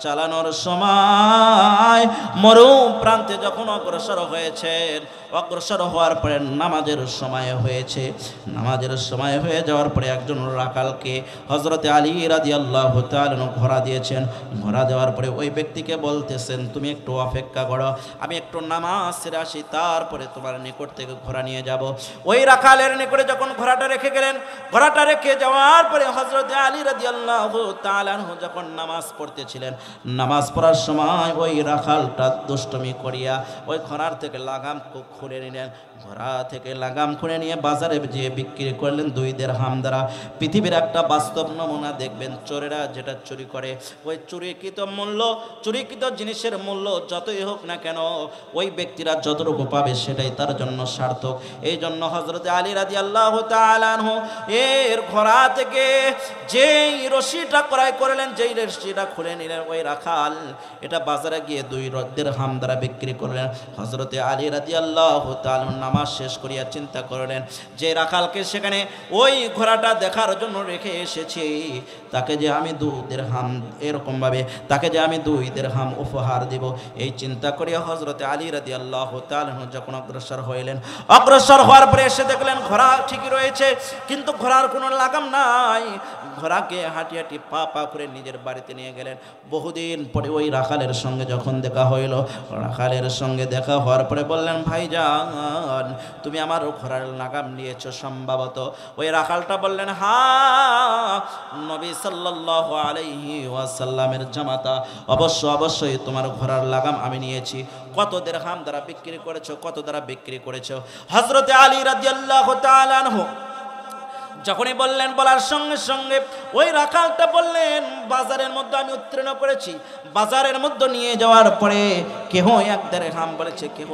চালানোর সময় মরু প্রান্তে যখন অগ্রসর হয়েছেন, অগ্রসর হওয়ার পরে নামাজের সময় হয়েছে। নামাজের সময় হয়ে যাওয়ার পরে একজন রাখালকে হযরতে আলী রাদিয়াল্লাহু তাআলা ঘোড়া দিয়েছেন। ঘোড়া দেওয়ার পরে ওই ব্যক্তিকে বলতেছেন, তুমি একটু অপেক্ষা করো, আমি একটু নামাজ সেরে আসি, তারপরে তোমার নিকট থেকে ঘোড়া নিয়ে যাব। ওই রাখালের নিকটে যখন ঘোড়াটা রেখে গেলেন, ঘোড়াটা রেখে যাওয়ার পরে হযরতে আলী রাদিয়াল্লাহু তাআলা যখন নামাজ পড়তেছিলেন, নামাজ পড়ার সময় ওই রাখালটা দুষ্টমি করিয়া ওই ঘোড়ার থেকে লাগাম খুলে নিলেন। ঘোড়া থেকে লাগাম খুলে নিয়ে বাজারে যেয়ে বিক্রি করলেন 2 দিরহাম দ্বারা। পৃথিবীর একটা বাস্তব নমুনা দেখবেন, চোরেরা যেটা চুরি করে, ওই চুরিকৃত জিনিসের মূল্য যতই হোক না কেন, ওই ব্যক্তিরা যতটুকু পাবে সেটাই তার জন্য সার্থক। এই জন্য হযরতে আলী রাদিয়াল্লাহু তাআলা আনহু এর ঘোড়া থেকে যেই রশিটা ক্রয় করলেন, যেই রশিটা খুলে নিলেন, ওই রাখাল এটা বাজারে গিয়ে 2 দিরহাম দ্বারা বিক্রি করলেন। হযরতে আলী রাদিয়াল্লাহু তাআলা নামাজ শেষ করিয়া চিন্তা করলেন, যে রাখালকে সেখানে ওই ঘোড়াটা দেখার জন্য রেখে এসেছি, তাকে যে আমি 2 দিরহাম, এরকম ভাবে তাকে যে আমি 2 দিরহাম উপহার দেব, এই চিন্তা করিয়া হযরতে আলী রাদিয়াল্লাহু তাআলা যখন অগ্রসর হইলেন, অগ্রসর হওয়ার পরে এসে দেখলেন ঘোড়া ঠিকই রয়েছে, কিন্তু ঘোড়ার কোনো লাগাম নাই। ঘোড়াকে হাঁটি হাঁটি পা করে নিজের বাড়িতে নিয়ে গেলেন। বহুদিন পরে ওই রাখালের সঙ্গে যখন দেখা হইল, রাখালের সঙ্গে দেখা হওয়ার পরে বললেন, ভাইজান তুমি আমার ঘোড়ার লাগাম নিয়েছো সম্ভবত। ওই রাখালটা বললেন, হ্যাঁ নবী সাল্লাল্লাহু আলাইহি ওয়াসাল্লামের জামাতা, অবশ্যই তোমার ঘোড়ার লাগাম আমি নিয়েছি। কত দিরহাম দ্বারা বিক্রি করেছো, কত দ্বারা বিক্রি করেছো? হযরতে আলী রাদিয়াল্লাহু তাআলা আনহু যখনই বললেন, বলার সঙ্গে সঙ্গে ওই রাখালটা বললেন, বাজারের মধ্যে আমি উত্তীর্ণ করেছি, বাজারের মধ্যে নিয়ে যাওয়ার পরে কেহ 1 দিরহাম বলেছে, কেহ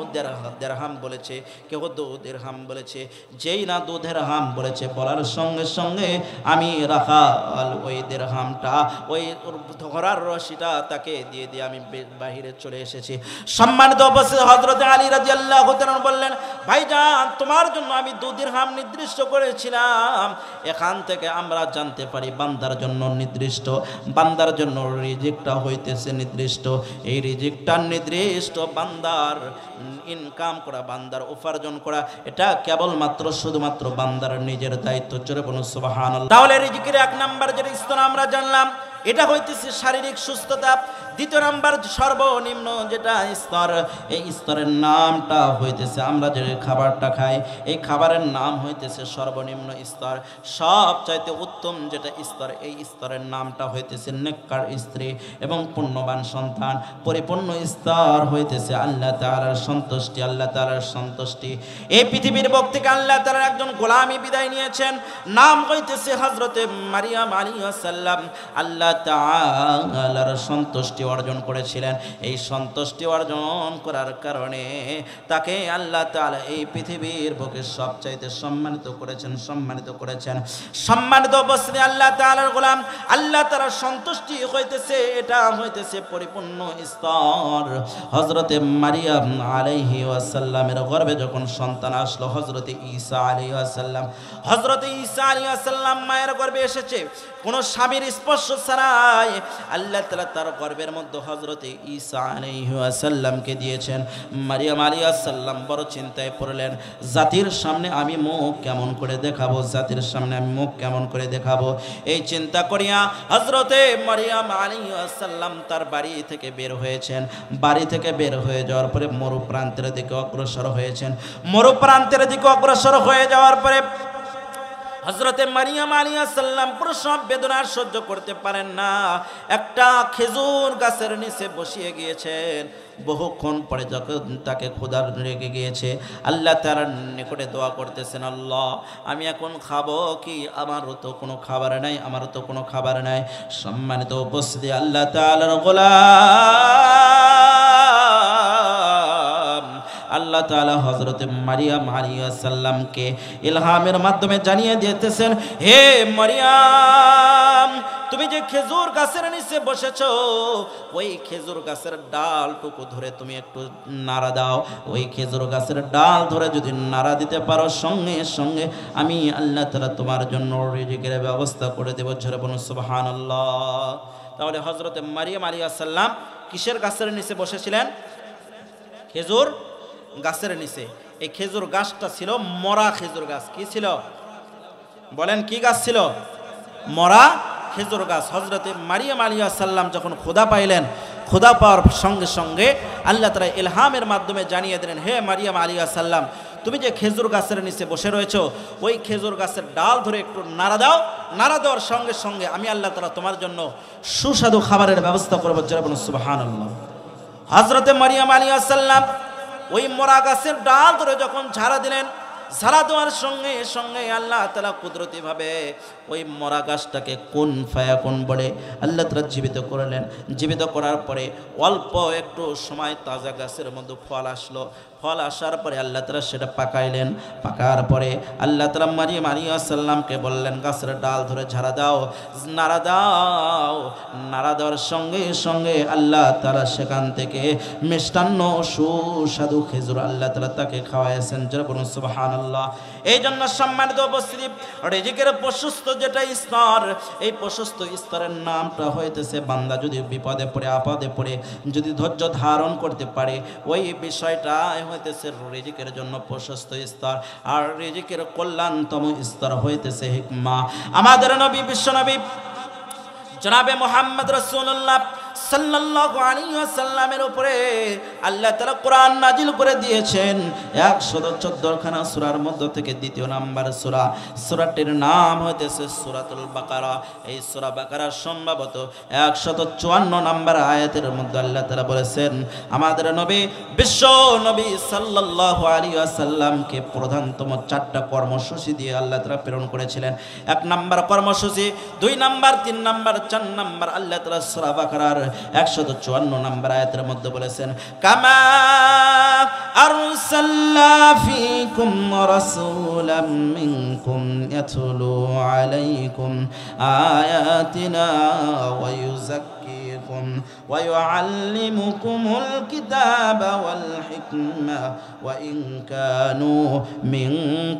দিরহাম বলেছে, কেহ 2 দিরহাম বলেছে। যেই না 2 দিরহাম বলেছে, বলার সঙ্গে সঙ্গে আমি রাখাল ওই দিরহামটা, ওই ঘোড়ার রশিটা তাকে দিয়ে দিয়ে আমি বাহিরে চলে এসেছি। সম্মানিত উপস্থিত হযরত আলী রাদিয়াল্লাহু তাআলা বললেন, ভাইজান তোমার জন্য আমি 2 দিরহাম নির্দিষ্ট করেছিলাম। এখান থেকে আমরা জানতে পারি বান্দার জন্য নির্দিষ্ট, বান্দার জন্য রিজিকটা হইতেছে নির্দিষ্ট। এই রিজিকটা নির্দিষ্ট, বান্দার ইনকাম করা, বান্দার উপার্জন করা, এটা কেবলমাত্র শুধুমাত্র বান্দার নিজের দায়িত্ব। জোরে বলুন সুবহানাল্লাহ। তাহলে রিজিকের 1 নাম্বার যেটা স্তর আমরা জানলাম, এটা হইতেছে শারীরিক সুস্থতা। 2 নাম্বার সর্বনিম্ন যেটা স্তর, এই স্তরের নামটা হইতেছে আমরা যে খাবারটা খাই, এই খাবারের নাম হইতেছে সর্বনিম্ন স্তর। সবচাইতে উত্তম যেটা স্তর, এই স্তরের নামটা হইতেছে নেককার স্ত্রী এবং পুণ্যবান সন্তান। পরিপূর্ণ স্তর হইতেছে আল্লাহ তাআলার সন্তুষ্টি, আল্লাহ তাআলার সন্তুষ্টি। এই পৃথিবীর বুক থেকে আল্লাহ তাআলার একজন গোলামি বিদায় নিয়েছেন, নাম হইতেছে হযরতে মারিয়াম আলাইহিস সালাম। আল্লাহ তাআলার সন্তুষ্টি অর্জন করেছিলেন। এই সন্তুষ্টি অর্জন করার কারণে তাকে আল্লাহ তাআলা এই পৃথিবীর বুকে সবচাইতে সম্মানিত করেছেন, সম্মানিত করেছেন। সম্মানিত উপস্থিতি, আল্লাহ তাআলার গোলাম, আল্লাহ তাআলার সন্তুষ্টি হইতেছে, এটা হইতেছে পরিপূর্ণ স্তর। হযরতে মারিয়াম আলাইহি ওয়াসাল্লামের গর্ভে যখন সন্তান আসলো, হযরতে ঈসা আলাইহি ওয়াসাল্লাম, হযরতে ঈসা আলাইহি ওয়াসাল্লাম মায়ের গর্ভে এসেছে কোনো স্বামীর স্পর্শ ছাড়াই। আল্লাহ তাআলা তার গর্ভের মধ্যে হযরতে ঈসা আলাইহি ওয়াসাল্লামকে দিয়েছেন। মারিয়াম আলাইহিস সালাম বড় চিন্তায় পড়লেন, জাতির সামনে আমি মুখ কেমন করে দেখাবো, জাতির সামনে আমি মুখ কেমন করে দেখাবো। এই চিন্তা করিয়া হযরতে মারিয়াম আলাইহিস সালাম তার বাড়ি থেকে বের হয়েছেন। বাড়ি থেকে বের হয়ে যাওয়ার পরে মরু প্রান্তের দিকে অগ্রসর হয়েছেন। মরু প্রান্তের দিকে অগ্রসর হয়ে যাওয়ার পরে হযরতে মারিয়াম আলাইহিস সালাম প্রসব বেদনা সহ্য করতে পারেন না, একটা খেজুর গাছের নিচে বসিয়ে গিয়েছেন। বহুক্ষণ পরে যখন তাকে ক্ষুধা লেগে গিয়েছে, আল্লাহ তাআলার নিকটে দোয়া করতেছেন, আল্লাহ আমি এখন খাবো কি, আমারও তো কোনো খাবার নাই, আমারও তো কোনো খাবার নাই। সম্মানিত উপস্থিতি, আল্লাহ তাআলার গোলাম আল্লাহ তাআলা হযরতে মারিয়াম আলাইহিস সালামকে ইলহামের মাধ্যমে জানিয়ে দিতেছেন, হে মারিয়াম, তুমি যে খেজুর গাছের নিচে বসেছো, ওই খেজুর গাছের ডালটুকু ধরে তুমি একটু নাড়া দাও। ওই খেজুর গাছের ডাল ধরে যদি নাড়া দিতে পারো, সঙ্গে সঙ্গে আমি আল্লাহ তাআলা তোমার জন্য রিজিকের ব্যবস্থা করে দেব। ঝরে বলুন সুবহানাল্লাহ। তাহলে হযরতে মারিয়াম আলাইহিস সালাম কিসের গাছের নিচে বসেছিলেন? খেজুর গাছের নিচে। এই খেজুর গাছটা ছিল মরা খেজুর গাছ। কি ছিল বলেন, কি গাছ ছিল? মরা খেজুর গাছ। হযরতে মারিয়াম আলাইহিস সালাম যখন ক্ষুধা পাইলেন, ক্ষুধা পাওয়ার সঙ্গে সঙ্গে আল্লাহ তাআলা ইলহামের মাধ্যমে জানিয়ে দিলেন, হে মারিয়াম আলাইহিস সালাম, তুমি যে খেজুর গাছের নিচে বসে রয়েছো, ওই খেজুর গাছের ডাল ধরে একটু নাড়া দাও। নাড়া দেওয়ার সঙ্গে সঙ্গে আমি আল্লাহ তাআলা তোমার জন্য সুস্বাদু খাবারের ব্যবস্থা করবো। জোরে বলুন সুবহানাল্লাহ। হযরতে মারিয়াম আলাইহিস সালাম ওই মরা গাছের ডাল ধরে যখন ঝাড়া দিলেন, ঝাড়া দেওয়ার সঙ্গে সঙ্গে আল্লাহ তাআলা কুদরতিভাবে ওই মরা গাছটাকে কুন ফায়াকুন বলে আল্লাহ তাআলা জীবিত করলেন। জীবিত করার পরে অল্প একটু সময় তাজা গাছের মধ্যে ফল আসলো। ফল আসার পরে আল্লাহ তাআলা সেটা পাকাইলেন। পাকার পরে আল্লাহ তাআলা মারিয়াম আলাইহিস সালামকে বললেন, গাছের ডাল ধরে ঝাড়া দাও, নাড়া দাও। নাড়া দেওয়ার সঙ্গে সঙ্গে আল্লাহ তাআলা সেখান থেকে মিষ্টান্ন সুস্বাদু খেজুর আল্লাহ তাআলা তাকে খাওয়াইছেন। জোরে বলুন সুবহানাল্লাহ। এই জন্য সম্মানিত উপস্থিতি, রিজিকের প্রশস্ত যেটা স্তর, এই প্রশস্ত স্তরের নামটা হইতেছে, বান্দা যদি বিপদে পড়ে আপদে পড়ে যদি ধৈর্য ধারণ করতে পারে, ওই বিষয়টা হইতেছে রিজিকের জন্য প্রশস্ত স্তর। আর রিজিকের কল্যাণতম স্তর হইতেছে হিকমা। আমাদের নবী, বিশ্ব নবী জনাবে মুহাম্মদ রাসূলুল্লাহ সাল্লাল্লাহু আলাইহি ওয়াসাল্লামের উপরে আল্লাহ তাআলা কোরআন নাজিল করে দিয়েছেন 114 খানা সূরার মধ্য থেকে দ্বিতীয় নাম্বার সূরা। সূরাটির নাম হইতেছে সূরাতুল বাকারা। এই সূরা বাকারার সম্ভবত 154 নাম্বার আয়াতের মধ্যে আল্লাহ তাআলা বলেছেন, আমাদের নবী বিশ্ব নবী সাল্লাল্লাহু আলাইহি ওয়াসাল্লামকে প্রধানতম 4টা কর্মসূচি দিয়ে আল্লাহ তাআলা প্রেরণ করেছিলেন। 1 নাম্বার কর্মসূচি, 2 নাম্বার, 3 নাম্বার, 4 নাম্বার আল্লাহ তাআলা সূরা বাকারার 154 নম্বর আয়াতের মধ্যে বলেছেন, কামা আরসালনা ফীকুম রাসূলাম মিনকুম ইয়াতলু আলাইকুম আয়াতিনা ওয়া ইউযাক্কিকুম ওয়া ইউআল্লিমুকুমুল কিতাবা ওয়াল হিকমা ওয়া ইন কানু মিন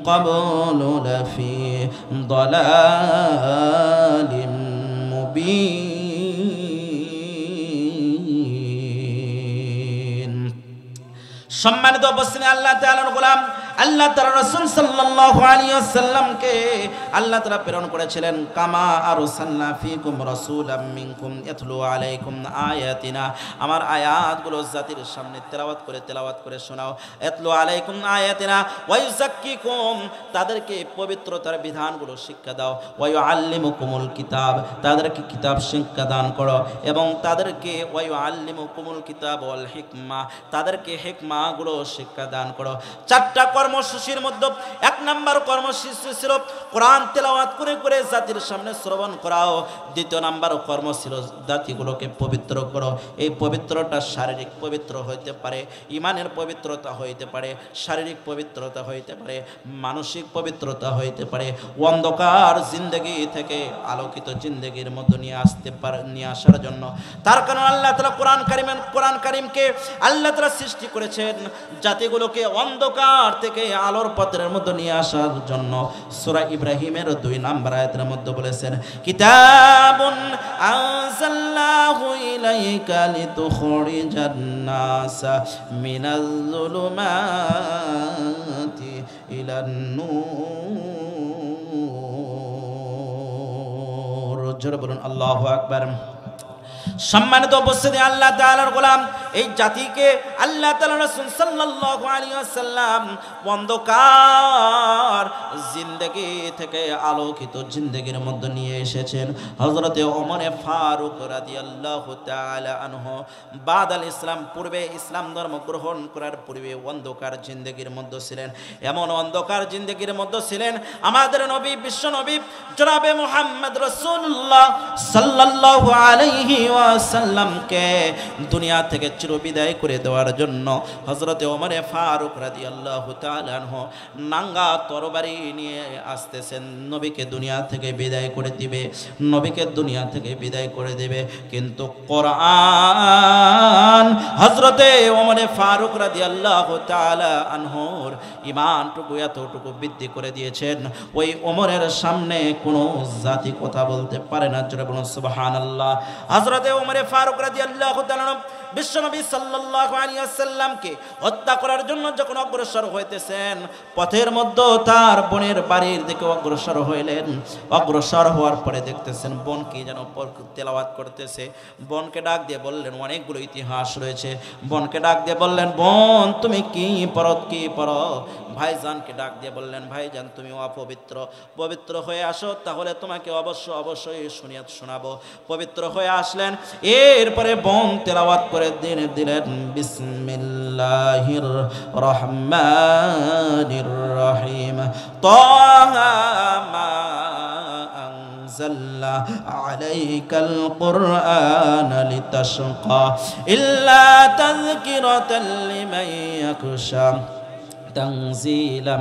ক্বাবলু লাফি দালালিম মুবিন। সম্মানিত উপস্থিতি, আল্লাহ তাআলার গোলাম আল্লাহ তাআলা রাসূল সাল্লাল্লাহু আলাইহি ওয়াসাল্লামকে আল্লাহ তাআলা প্রেরণ করেছিলেন কামা আরসালনা ফীকুম রাসূলাম মিনকুম ইয়াতলু আলাইকুম আয়াতিনা, আমার আয়াতগুলো জাতির সামনে তেলাওয়াত করে শোনাও। ইয়াতলু আলাইকুম আয়াতিনা ওয়া ইউযাক্কিকুম, তাদেরকে পবিত্রতার বিধানগুলো শিক্ষা দাও। ওয়া ইউআল্লিমুকুমুল কিতাব, তাদেরকে কিতাব শিক্ষা দান করো। এবং তাদেরকে ওয়া ইউআল্লিমুকুমুল কিতাব ওয়াল হিকমা, তাদেরকে হিকমাগুলো শিক্ষা দান করো। চারটা কর্মসূচির মধ্যে এক নাম্বার কর্মসূচি ছিল কোরআন তেলাওয়াত করে করে জাতির সামনে শ্রবণ করাও। দ্বিতীয় নাম্বার কর্ম ছিল জাতিগুলোকে পবিত্র করো। এই পবিত্রতা শারীরিক পবিত্র হইতে পারে, ইমানের পবিত্রতা হইতে পারে, শারীরিক পবিত্রতা হইতে পারে, মানসিক পবিত্রতা হইতে পারে। অন্ধকার জিন্দেগি থেকে আলোকিত জিন্দেগির মধ্যে নিয়ে আসার জন্য। তার কারণ আল্লাহ তাআলা কোরআন কারীমকে আল্লাহ তাআলা সৃষ্টি করেছেন জাতিগুলোকে অন্ধকার থেকে আলোর পথের মধ্যে নিয়ে আসার জন্য। সূরা ইব্রাহিমের 2 নম্বর আয়াতের মধ্যে বলেছেন, কিতাবুন আনজালনাহু ইলাইকা লিতুখরিজান নাসা মিনাল যুলুমাতি ইলান নূর। জোরে বলুন আল্লাহু আকবার। সম্মানিত উপস্থিতি, আল্লাহ তাআলার গোলাম এই জাতিকে আল্লাহ তাআলা রাসূল সাল্লাল্লাহু আলাইহি ওয়াসাল্লাম অন্ধকার জিন্দেগি থেকে আলোকিত জিন্দেগির মধ্যে নিয়ে এসেছেন। হযরতে ওমর ফারুক রাদিয়াল্লাহু তাআলা আনহু বাদাল ইসলাম, পূর্বে ইসলাম ধর্ম গ্রহণ করার পূর্বে অন্ধকার জিন্দেগির মধ্যে ছিলেন। এমন অন্ধকার জিন্দেগির মধ্যে ছিলেন আমাদের নবী, বিশ্ব নবী জনাবে মুহাম্মদ রাসূলুল্লাহ সাল্লাল্লাহু আলাইহি ওয়াসাল্লামকে দুনিয়া থেকে চিরবিদায় করে দেওয়ার জন্য হযরতে ওমর ফারুক রাদিয়াল্লাহু তাআলা আনহু নাঙ্গা তরবারি নিয়ে আসতেছেন। নবীকে দুনিয়া থেকে বিদায় করে দিবে, নবীকে দুনিয়া থেকে বিদায় করে দেবে। কিন্তু কোরআন হযরতে ওমর ফারুক রাদিয়াল্লাহু তাআলা আনহুর ঈমানটুকু এতটুকু বৃদ্ধি করে দিয়েছেন, ওই ওমরের সামনে কোনো জাতি কথা বলতে পারে না। জোরে বলুন সুবহানাল্লাহ। হযরতে ওমর ফারুক রাদিয়াল্লাহু তাআলা বিশ্বনবী সাল্লাল্লাহু আলাইহি ওয়াসাল্লামকে হত্যা করার জন্য যখন অগ্রসর হইতেছেন, পথের মধ্যে তার বোনের বাড়ির দিকে অগ্রসর হইলেন। অগ্রসর হওয়ার পরে দেখতেছেন বোন কি যেন তেলাওয়াত করতেছে। বোনকে ডাক দিয়ে বললেন, অনেকগুলো ইতিহাস রয়েছে, বোনকে ডাক দিয়ে বললেন, বোন তুমি কি পড়ো? ভাইজানকে ডাক দিয়ে বললেন, ভাইজান তুমি অপবিত্র, পবিত্র হয়ে আসো, তাহলে তোমাকে অবশ্যই শোনাবো। পবিত্র হয়ে আসলেন। এরপরে বোন তেলাওয়াত করে দিলেন, বিসমিল্লাহির রহমানির রহিম, তাহা মা আনজালনা আলাইকাল কুরআনা লিতাশকা ইল্লা তাযকিরাতাল লিমান ইয়াখশা تنزيلا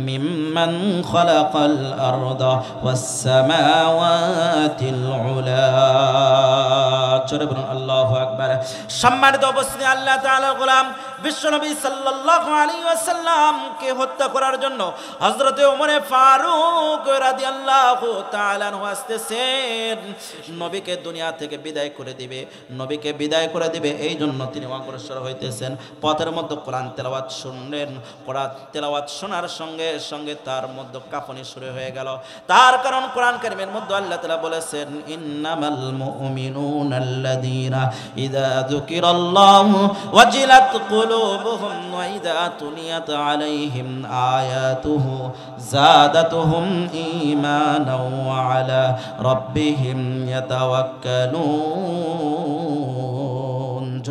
ممن خلق الأرض والسماوات العلى। আল্লাহু আকবার। সম্মানিত উপস্থিতি, আল্লাহ তাআলার গোলাম বিশ্বনবী সাল্লাল্লাহু আলাইহি ওয়াসাল্লামকে হত্যা করার জন্য হযরতে ওমর ফারুক রাদিয়াল্লাহু তাআলা আনহু আসতেছেন। নবীকে দুনিয়া থেকে বিদায় করে দিবে, এই জন্য তিনি অগ্রসর হইতেছেন। পথের মধ্যে কোরআন তেলাওয়াত শুনলেন। কোরআন তেলাওয়াত শোনার সঙ্গে সঙ্গে তার মধ্যে কাঁপুনি শুরু হয়ে গেল। তার কারণ কোরআন কারীমের মধ্যে আল্লাহ তাআলা বলেছেন, ইন্নামাল মুমিনুনা আল্লাযীনা ইযা যুকিরাল্লাহু ওয়াজিলাত কুলুবুহুম ওয়া ইযা তুলিয়াত আলাইহিম আয়াতুহু যাদাতুহুম ঈমানাও ওয়া আলা রাব্বিহিম ইয়াতাওয়াক্কালুন।